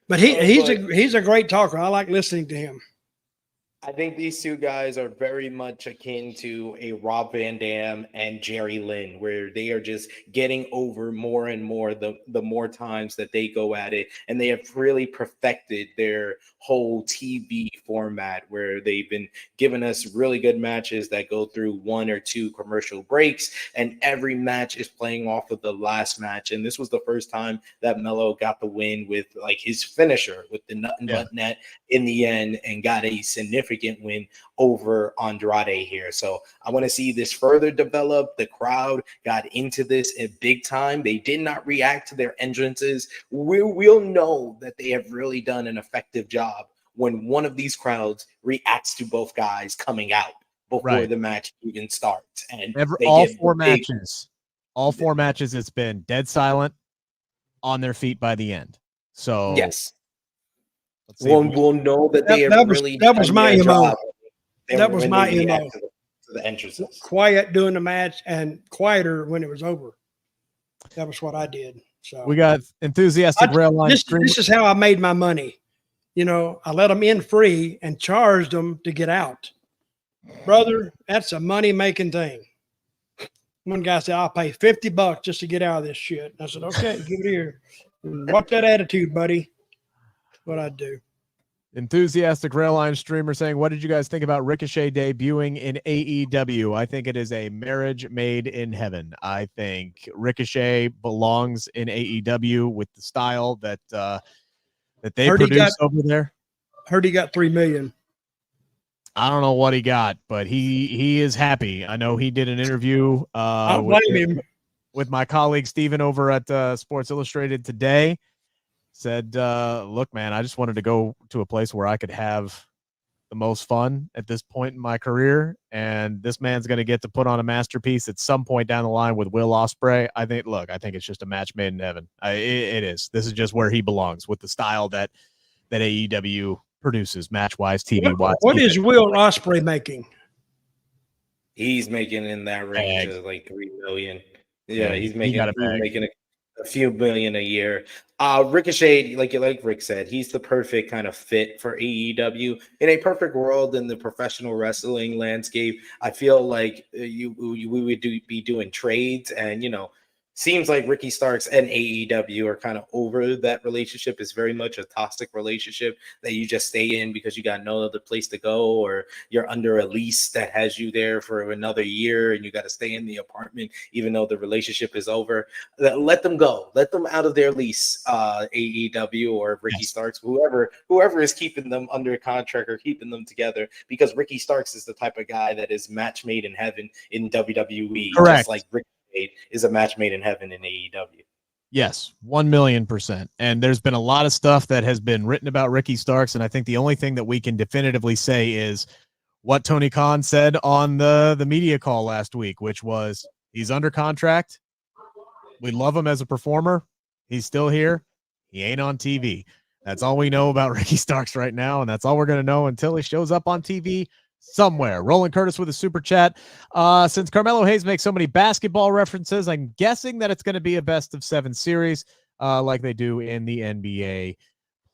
But he's a great talker. I like listening to him. I think these two guys are very much akin to a Rob Van Dam and Jerry Lynn, where they are just getting over more and more the more times that they go at it. And they have really perfected their whole TV format, where they've been giving us really good matches that go through 1 or 2 commercial breaks, and every match is playing off of the last match. And this was the first time that Melo got the win with like his finisher with the nut and butt net in the end, and got a significant win over Andrade here. So I want to see this further develop. The crowd got into this at big time. They did not react to their entrances. We'll know that they have really done an effective job when one of these crowds reacts to both guys coming out before the match even starts. And all 4 matches, it's been dead silent, on their feet by the end. So yes. We'll know that they have really that was my MO. That was my MO. To the entrances. Quiet during the match and quieter when it was over. That was what I did. So we got enthusiastic railline. This is how I made my money. You know, I let them in free and charged them to get out. Brother, that's a money-making thing. One guy said, I'll pay $50 just to get out of this shit. I said, okay, give it here. Watch that attitude, buddy. What I'd do. Enthusiastic railline streamer saying, what did you guys think about Ricochet debuting in AEW? I think it is a marriage made in heaven. I think Ricochet belongs in AEW with the style that they produce over there. Heard he got 3 million. I don't know what he got, but he is happy. I know he did an interview I don't blame him. with my colleague Steven over at Sports Illustrated today. Said, look, man, I just wanted to go to a place where I could have the most fun at this point in my career, and this man's going to get to put on a masterpiece at some point down the line with Will Ospreay. I think it's just a match made in heaven. It is. This is just where he belongs with the style that AEW produces, match-wise, TV-wise. What is Will Ospreay making? He's making in that range of like 3 million. Yeah, he's making a few million a year. Ricochet, like Rick said, he's the perfect kind of fit for AEW. In a perfect world in the professional wrestling landscape, I feel like we would be doing trades, and seems like Ricky Starks and AEW are kind of over that relationship. It's very much a toxic relationship that you just stay in because you got no other place to go, or you're under a lease that has you there for another year and you got to stay in the apartment even though the relationship is over. Let them go. Let them out of their lease, AEW or Ricky Starks, whoever is keeping them under contract or keeping them together, because Ricky Starks is the type of guy that is match made in heaven in WWE. Correct. Just like Rick is a match made in heaven in AEW. Yes, 1,000,000%. And there's been a lot of stuff that has been written about Ricky Starks, and I think the only thing that we can definitively say is what Tony Khan said on the media call last week, which was he's under contract. We love him as a performer. He's still here. He ain't on TV. That's all we know about Ricky Starks right now, and that's all we're going to know until he shows up on TV somewhere. Roland Curtis with a super chat. Since Carmelo Hayes makes so many basketball references, I'm guessing that it's going to be a best of 7 series like they do in the NBA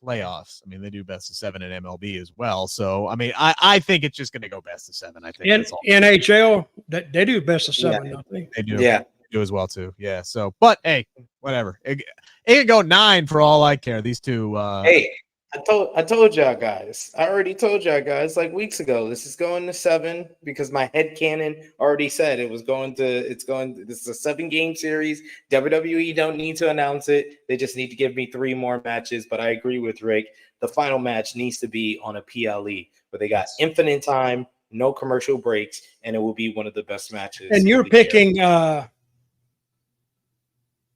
playoffs. I mean, they do best of 7 in MLB as well. So, I mean, I think it's just going to go best of 7. I think in NHL, they do best of 7, don't they? They do. Yeah. They do as well, too. Yeah. So, but hey, whatever. It can go 9 for all I care. These two. Hey, I told y'all guys. I already told y'all guys like weeks ago. This is going to 7 because my headcanon already said it was going to. This is a 7-game series. WWE don't need to announce it. They just need to give me 3 more matches. But I agree with Rick. The final match needs to be on a PLE where they got infinite time, no commercial breaks, and it will be one of the best matches. And you're picking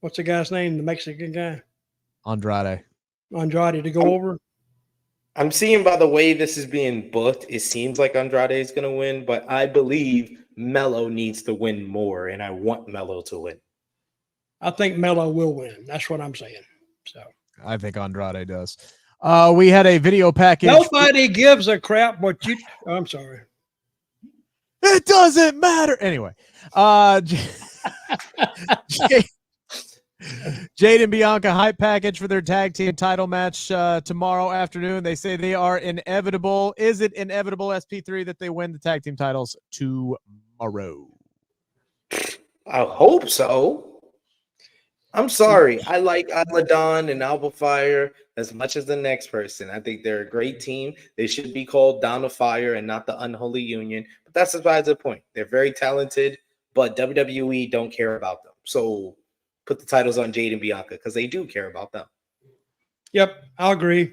what's the guy's name? The Mexican guy, Andrade to go over. I'm seeing by the way this is being booked, it seems like Andrade is going to win, but I believe Melo needs to win more, and I want Melo to win. I think Melo will win. That's what I'm saying. So I think Andrade does. We had a video package. Nobody gives a crap what you. I'm sorry. It doesn't matter. Anyway, Jade and Bianca hype package for their tag team title match tomorrow afternoon. They say they are inevitable. Is it inevitable, SP3, that they win the tag team titles tomorrow? I hope so. I'm sorry. I like Aladon and Alba Fire as much as the next person. I think they're a great team. They should be called Down of Fire and not the Unholy Union. But that's besides the point. They're very talented, but WWE don't care about them. So put the titles on Jade and Bianca because they do care about them. Yep, I'll agree.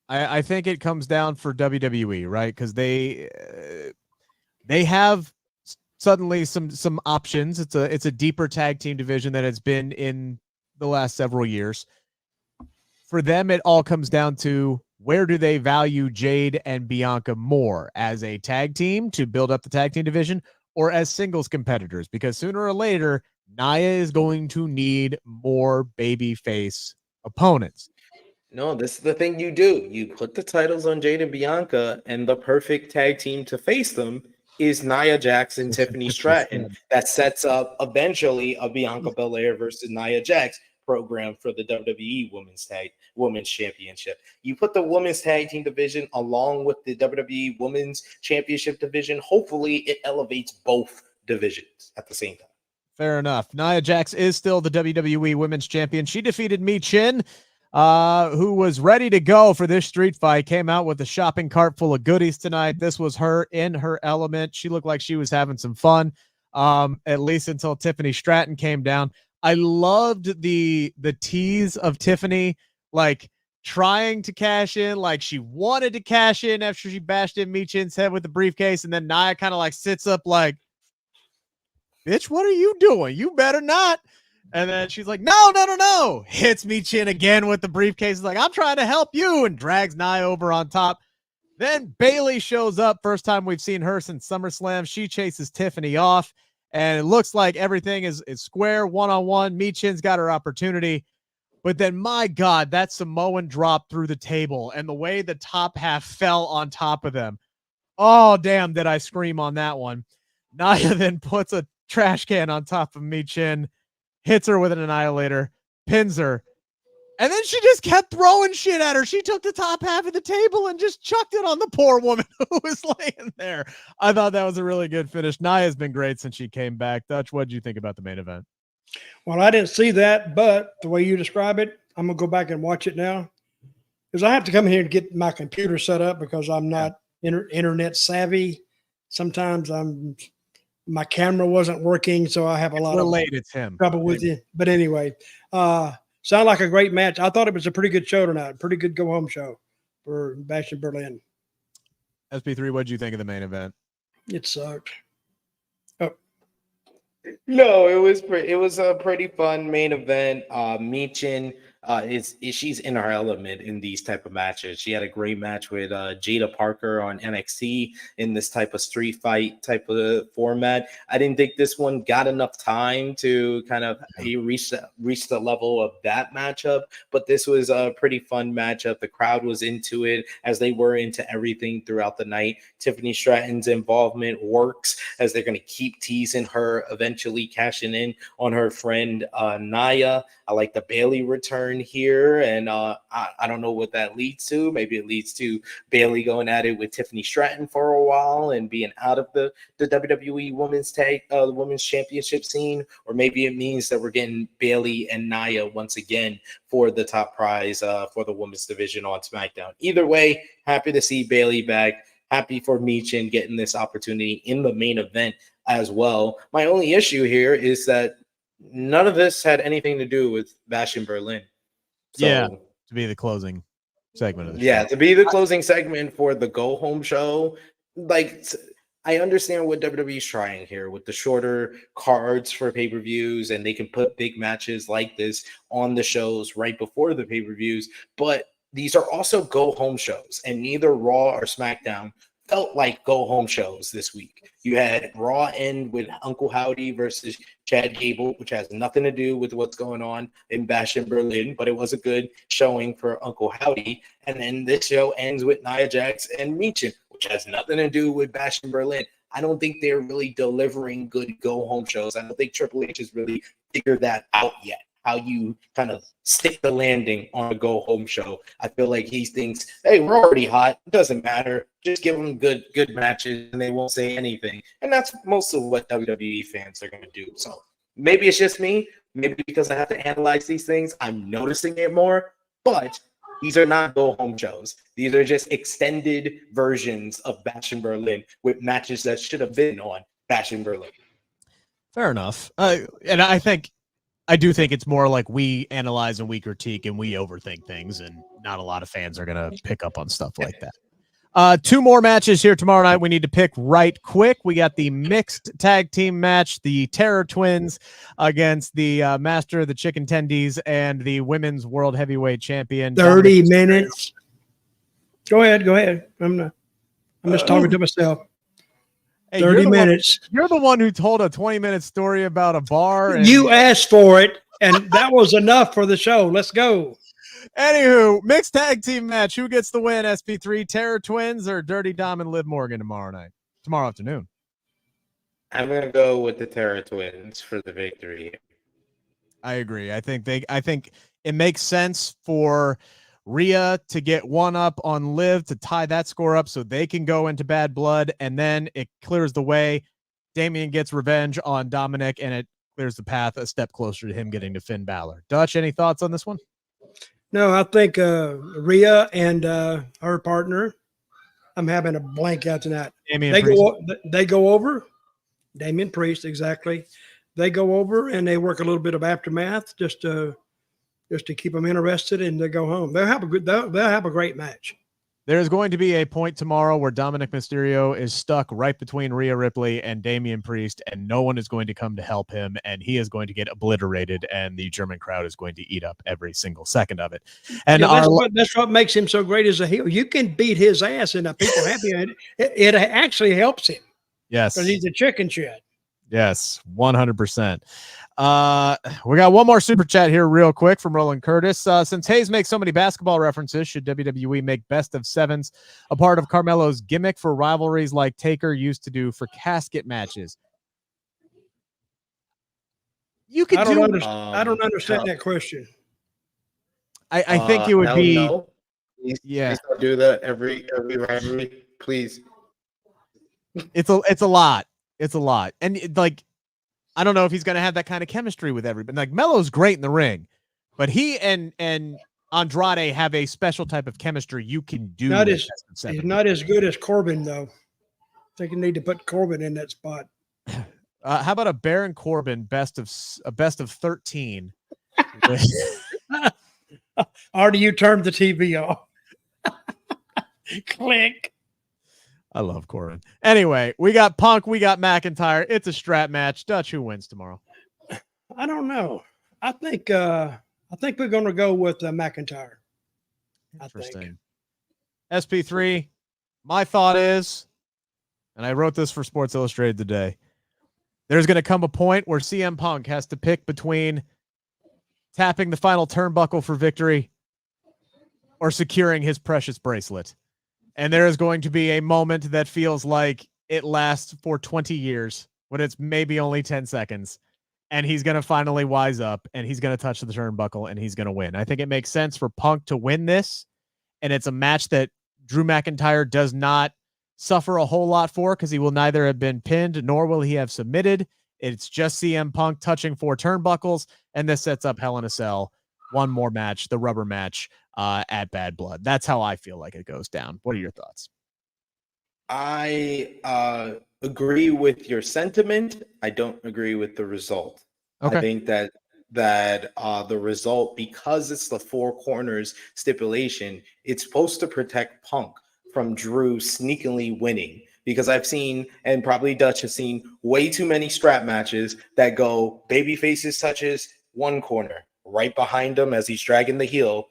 I think it comes down for WWE, right? Because they have suddenly some options. It's a deeper tag team division than it's been in the last several years. For them, it all comes down to where do they value Jade and Bianca more, as a tag team to build up the tag team division, or as singles competitors? Because sooner or later, Nia is going to need more babyface opponents. No, this is the thing you do. You put the titles on Jade and Bianca, and the perfect tag team to face them is Nia Jax and Tiffany Stratton. That sets up eventually a Bianca Belair versus Nia Jax program for the WWE Women's Championship. You put the Women's Tag Team division along with the WWE Women's Championship division. Hopefully, it elevates both divisions at the same time. Fair enough. Nia Jax is still the WWE Women's Champion. She defeated Mi Chin, who was ready to go for this street fight, came out with a shopping cart full of goodies tonight. This was her in her element. She looked like she was having some fun, at least until Tiffany Stratton came down. I loved the tease of Tiffany, like trying to cash in, like she wanted to cash in after she bashed in Michin's head with the briefcase, and then Nia kind of like sits up like, bitch, what are you doing? You better not. And then she's like, no. Hits Michin again with the briefcase. Like, I'm trying to help you, and drags Nia over on top. Then Bayley shows up. First time we've seen her since SummerSlam. She chases Tiffany off, and it looks like everything is square, one-on-one. Michin's got her opportunity. But then, my God, that Samoan drop through the table and the way the top half fell on top of them. Oh, damn, did I scream on that one. Nia then puts a trash can on top of Michin, hits her with an annihilator, pins her, and then she just kept throwing shit at her. She took the top half of the table and just chucked it on the poor woman who was laying there. I thought that was a really good finish. Nia's been great since she came back. Dutch, what did you think about the main event? Well, I didn't see that, but the way you describe it, I'm going to go back and watch it now. Because I have to come here and get my computer set up because I'm not internet savvy. Sometimes my camera wasn't working, so I have a lot of trouble with it. But anyway, sound like a great match. I thought it was a pretty good show tonight. Pretty good go-home show for Bash in Berlin. SP3, what did you think of the main event? It sucked. No, it was a pretty fun main event. Michin she's in her element in these type of matches. She had a great match with Jada Parker on NXT in this type of street fight type of format. I didn't think this one got enough time to kind of reach the level of that matchup, but this was a pretty fun matchup. The crowd was into it, as they were into everything throughout the night. Tiffany Stratton's involvement works, as they're going to keep teasing her, eventually cashing in on her friend Nia. I like the Bayley return here, and I don't know what that leads to. Maybe it leads to Bayley going at it with Tiffany Stratton for a while and being out of the WWE Women's Championship scene, or maybe it means that we're getting Bayley and Nia once again for the top prize for the women's division on SmackDown. Either way, happy to see Bayley back. Happy for Michin getting this opportunity in the main event as well. My only issue here is that none of this had anything to do with Bash in Berlin. So, yeah, to be the closing segment of the show. Yeah, to be the closing segment for the go-home show. Like, I understand what WWE is trying here with the shorter cards for pay-per-views, and they can put big matches like this on the shows right before the pay-per-views, but these are also go-home shows, and neither Raw or SmackDown felt like go-home shows this week. You had Raw end with Uncle Howdy versus Chad Gable, which has nothing to do with what's going on in Bash in Berlin, but it was a good showing for Uncle Howdy. And then this show ends with Nia Jax and Michin, which has nothing to do with Bash in Berlin. I don't think they're really delivering good go-home shows. I don't think Triple H has really figured that out yet, how you kind of stick the landing on a go-home show. I feel like he thinks, hey, we're already hot. It doesn't matter. Just give them good matches, and they won't say anything. And that's most of what WWE fans are going to do. So maybe it's just me. Maybe because I have to analyze these things, I'm noticing it more. But these are not go-home shows. These are just extended versions of Bash in Berlin with matches that should have been on Bash in Berlin. Fair enough. And I do think it's more like we analyze and we critique and we overthink things, and not a lot of fans are going to pick up on stuff like that. Two more matches here tomorrow night we need to pick right quick. We got the mixed tag team match, the Terror Twins against the Master of the Chicken Tendies and the Women's World Heavyweight Champion. 30 minutes. Go ahead. I'm just talking to myself. Hey, 30 minutes. You're the one who told a 20-minute story about a bar. And you asked for it, and that was enough for the show. Let's go. Anywho, mixed tag team match. Who gets the win, SP3? Terror Twins or Dirty Dom and Liv Morgan tomorrow afternoon? I'm going to go with the Terror Twins for the victory. I agree. I think it makes sense for Rhea to get one up on Liv to tie that score up so they can go into Bad Blood, and then it clears the way. Damian gets revenge on Dominik, and it clears the path a step closer to him getting to Finn Balor. Dutch, any thoughts on this one? No, I think Rhea and her partner, I'm having a blank out tonight. They go over. Damian Priest, exactly. They go over and they work a little bit of aftermath just to just to keep them interested and to go home. They'll have a great match. There's going to be a point tomorrow where Dominik Mysterio is stuck right between Rhea Ripley and Damian Priest, and no one is going to come to help him, and he is going to get obliterated, and the German crowd is going to eat up every single second of it. And that's what makes him so great as a heel. You can beat his ass and the people happy, and it actually helps him. Yes. Because he's a chicken shit. Yes, 100%. We got one more super chat here real quick from Roland Curtis. Since Hayes makes so many basketball references, should WWE make best of sevens a part of Carmelo's gimmick for rivalries like Taker used to do for casket matches? You could I don't understand that question. I think it would be no. Please don't do that every rivalry, please. It's a lot. It's a lot. And like, I don't know if he's going to have that kind of chemistry with everybody. Like, Melo's great in the ring, but he and Andrade have a special type of chemistry you can do. He's not as good as Corbin, though. I think you need to put Corbin in that spot. How about a Baron Corbin best of 13? Or do you turn the TV off? Click. I love Corbin. Anyway, we got Punk, we got McIntyre. It's a strap match. Dutch, who wins tomorrow? I don't know. I think we're going to go with McIntyre. Interesting. SP3, my thought is, and I wrote this for Sports Illustrated today, there's going to come a point where CM Punk has to pick between tapping the final turnbuckle for victory or securing his precious bracelet. And there is going to be a moment that feels like it lasts for 20 years when it's maybe only 10 seconds. And he's going to finally wise up and he's going to touch the turnbuckle and he's going to win. I think it makes sense for Punk to win this. And it's a match that Drew McIntyre does not suffer a whole lot for because he will neither have been pinned nor will he have submitted. It's just CM Punk touching 4 turnbuckles. And this sets up Hell in a Cell. One more match, the rubber match at Bad Blood. That's how I feel like it goes down. What are your thoughts? I agree with your sentiment. I don't agree with the result. Okay. I think that the result, because it's the 4 corners stipulation, it's supposed to protect Punk from Drew sneakily winning. Because I've seen, and probably Dutch has seen, way too many strap matches that go babyfaces touches one corner. Right behind him as he's dragging the heel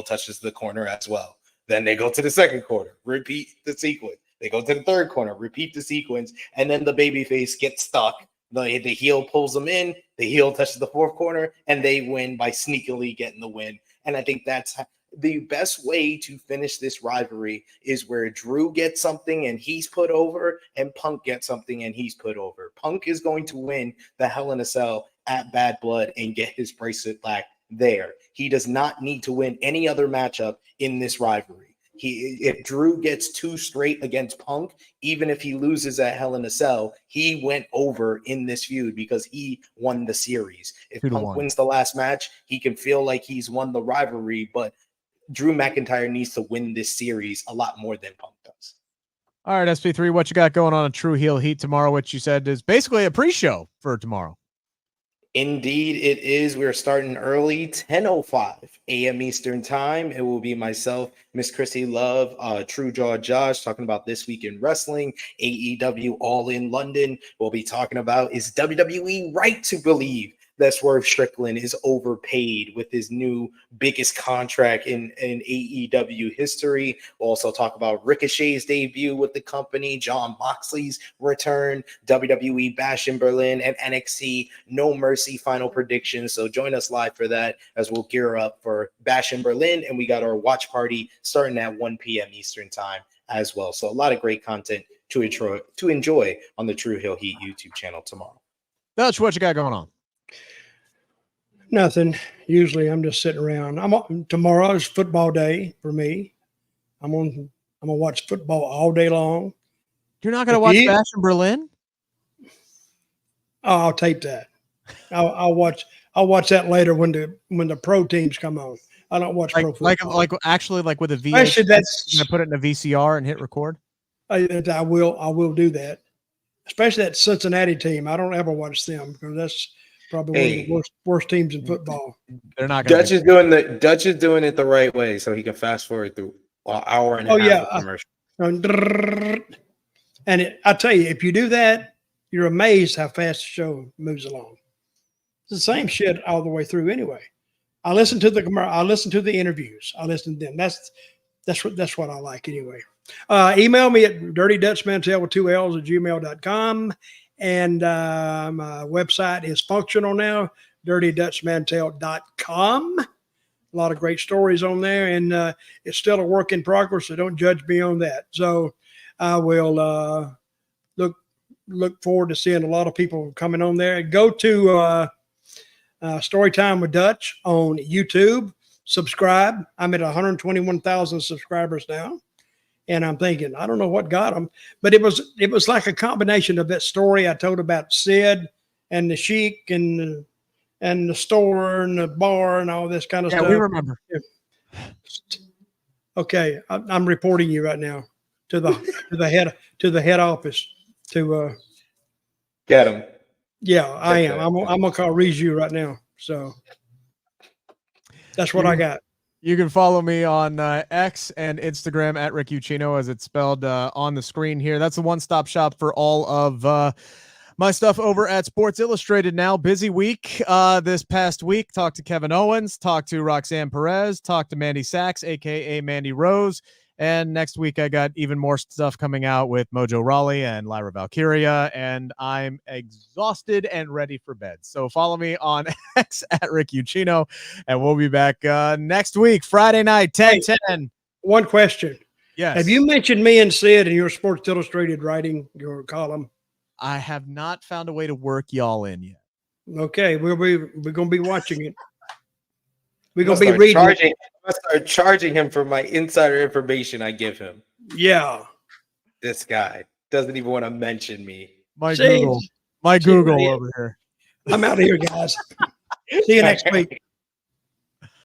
touches the corner as well. Then they go to the second corner, repeat the sequence. They go to the third corner, repeat the sequence, and then the babyface gets stuck. The heel pulls them in, the heel touches the 4th corner, and they win by sneakily getting the win. And I think that's the best way to finish this rivalry is where Drew gets something and he's put over, and Punk gets something and he's put over. Punk is going to win the Hell in a Cell at Bad Blood and get his bracelet back there. He does not need to win any other matchup in this rivalry. If Drew gets 2 straight against Punk, even if he loses at Hell in a Cell, he went over in this feud because he won the series. If Punk wins the last match, he can feel like he's won the rivalry, but Drew McIntyre needs to win this series a lot more than Punk does. All right, SP3, what you got going on True Heel Heat tomorrow, which you said is basically a pre-show for tomorrow. Indeed, it is. We're starting early, 10:05 a.m. Eastern time. It will be myself, Miss Chrissy Love, True Jaw Josh, talking about This Week in Wrestling, AEW All in London. We'll be talking about, is WWE right to believe that Swerve Strickland is overpaid with his new biggest contract in AEW history? We'll also talk about Ricochet's debut with the company, Jon Moxley's return, WWE Bash in Berlin, and NXT No Mercy final predictions. So join us live for that as we'll gear up for Bash in Berlin. And we got our watch party starting at 1 p.m. Eastern time as well. So a lot of great content to enjoy on the True Heel Heat YouTube channel tomorrow. Dutch, what you got going on? Nothing. Usually I'm just sitting around. Tomorrow is football day for me. I'm gonna watch football all day long. You're not gonna watch Bash in Berlin? Oh, I'll tape that. I'll watch that later when the pro teams come on. I don't watch pro football. Like with a VCR. That's gonna put it in a VCR and hit record. I will do that. Especially that Cincinnati team. I don't ever watch them because Probably one of the worst teams in football. They're not going Dutch is doing it the right way, so he can fast forward through an hour and a half of commercial. And I tell you, if you do that, you're amazed how fast the show moves along. It's the same shit all the way through anyway. I listen to the interviews. I listen to them. That's what I like anyway. Email me at dirtydutchmantell with 2 L's at gmail.com. And my website is functional now, dirtydutchmantell.com. A lot of great stories on there, and it's still a work in progress, so don't judge me on that. So I will look forward to seeing a lot of people coming on there. Go to Storytime with Dutch on YouTube. Subscribe. I'm at 121,000 subscribers now. And I'm thinking, I don't know what got them, but it was like a combination of that story I told about Sid and the Sheik and the store and the bar and all this kind of stuff. Yeah, we remember. Okay, I'm reporting you right now to the head office to get him. Yeah, I am. I'm gonna call Reju right now. So that's what I got. You can follow me on X and Instagram at Rick Ucchino, as it's spelled on the screen here. That's the one-stop shop for all of my stuff over at Sports Illustrated now. Busy week this past week. Talked to Kevin Owens, talked to Roxanne Perez, talked to Mandy Sachs, a.k.a. Mandy Rose. And next week, I got even more stuff coming out with Mojo Rawley and Lyra Valkyria, and I'm exhausted and ready for bed. So follow me on X at Rick Ucchino, and we'll be back next week, Friday night, 10:10. Hey, one question. Yes. Have you mentioned me and Sid in your Sports Illustrated writing, your column? I have not found a way to work y'all in yet. Okay, we're going to be watching it. We're going to be reading it. I start charging him for my insider information I give him. Yeah. This guy doesn't even want to mention me. My Google over here. I'm out of here, guys. See you next week.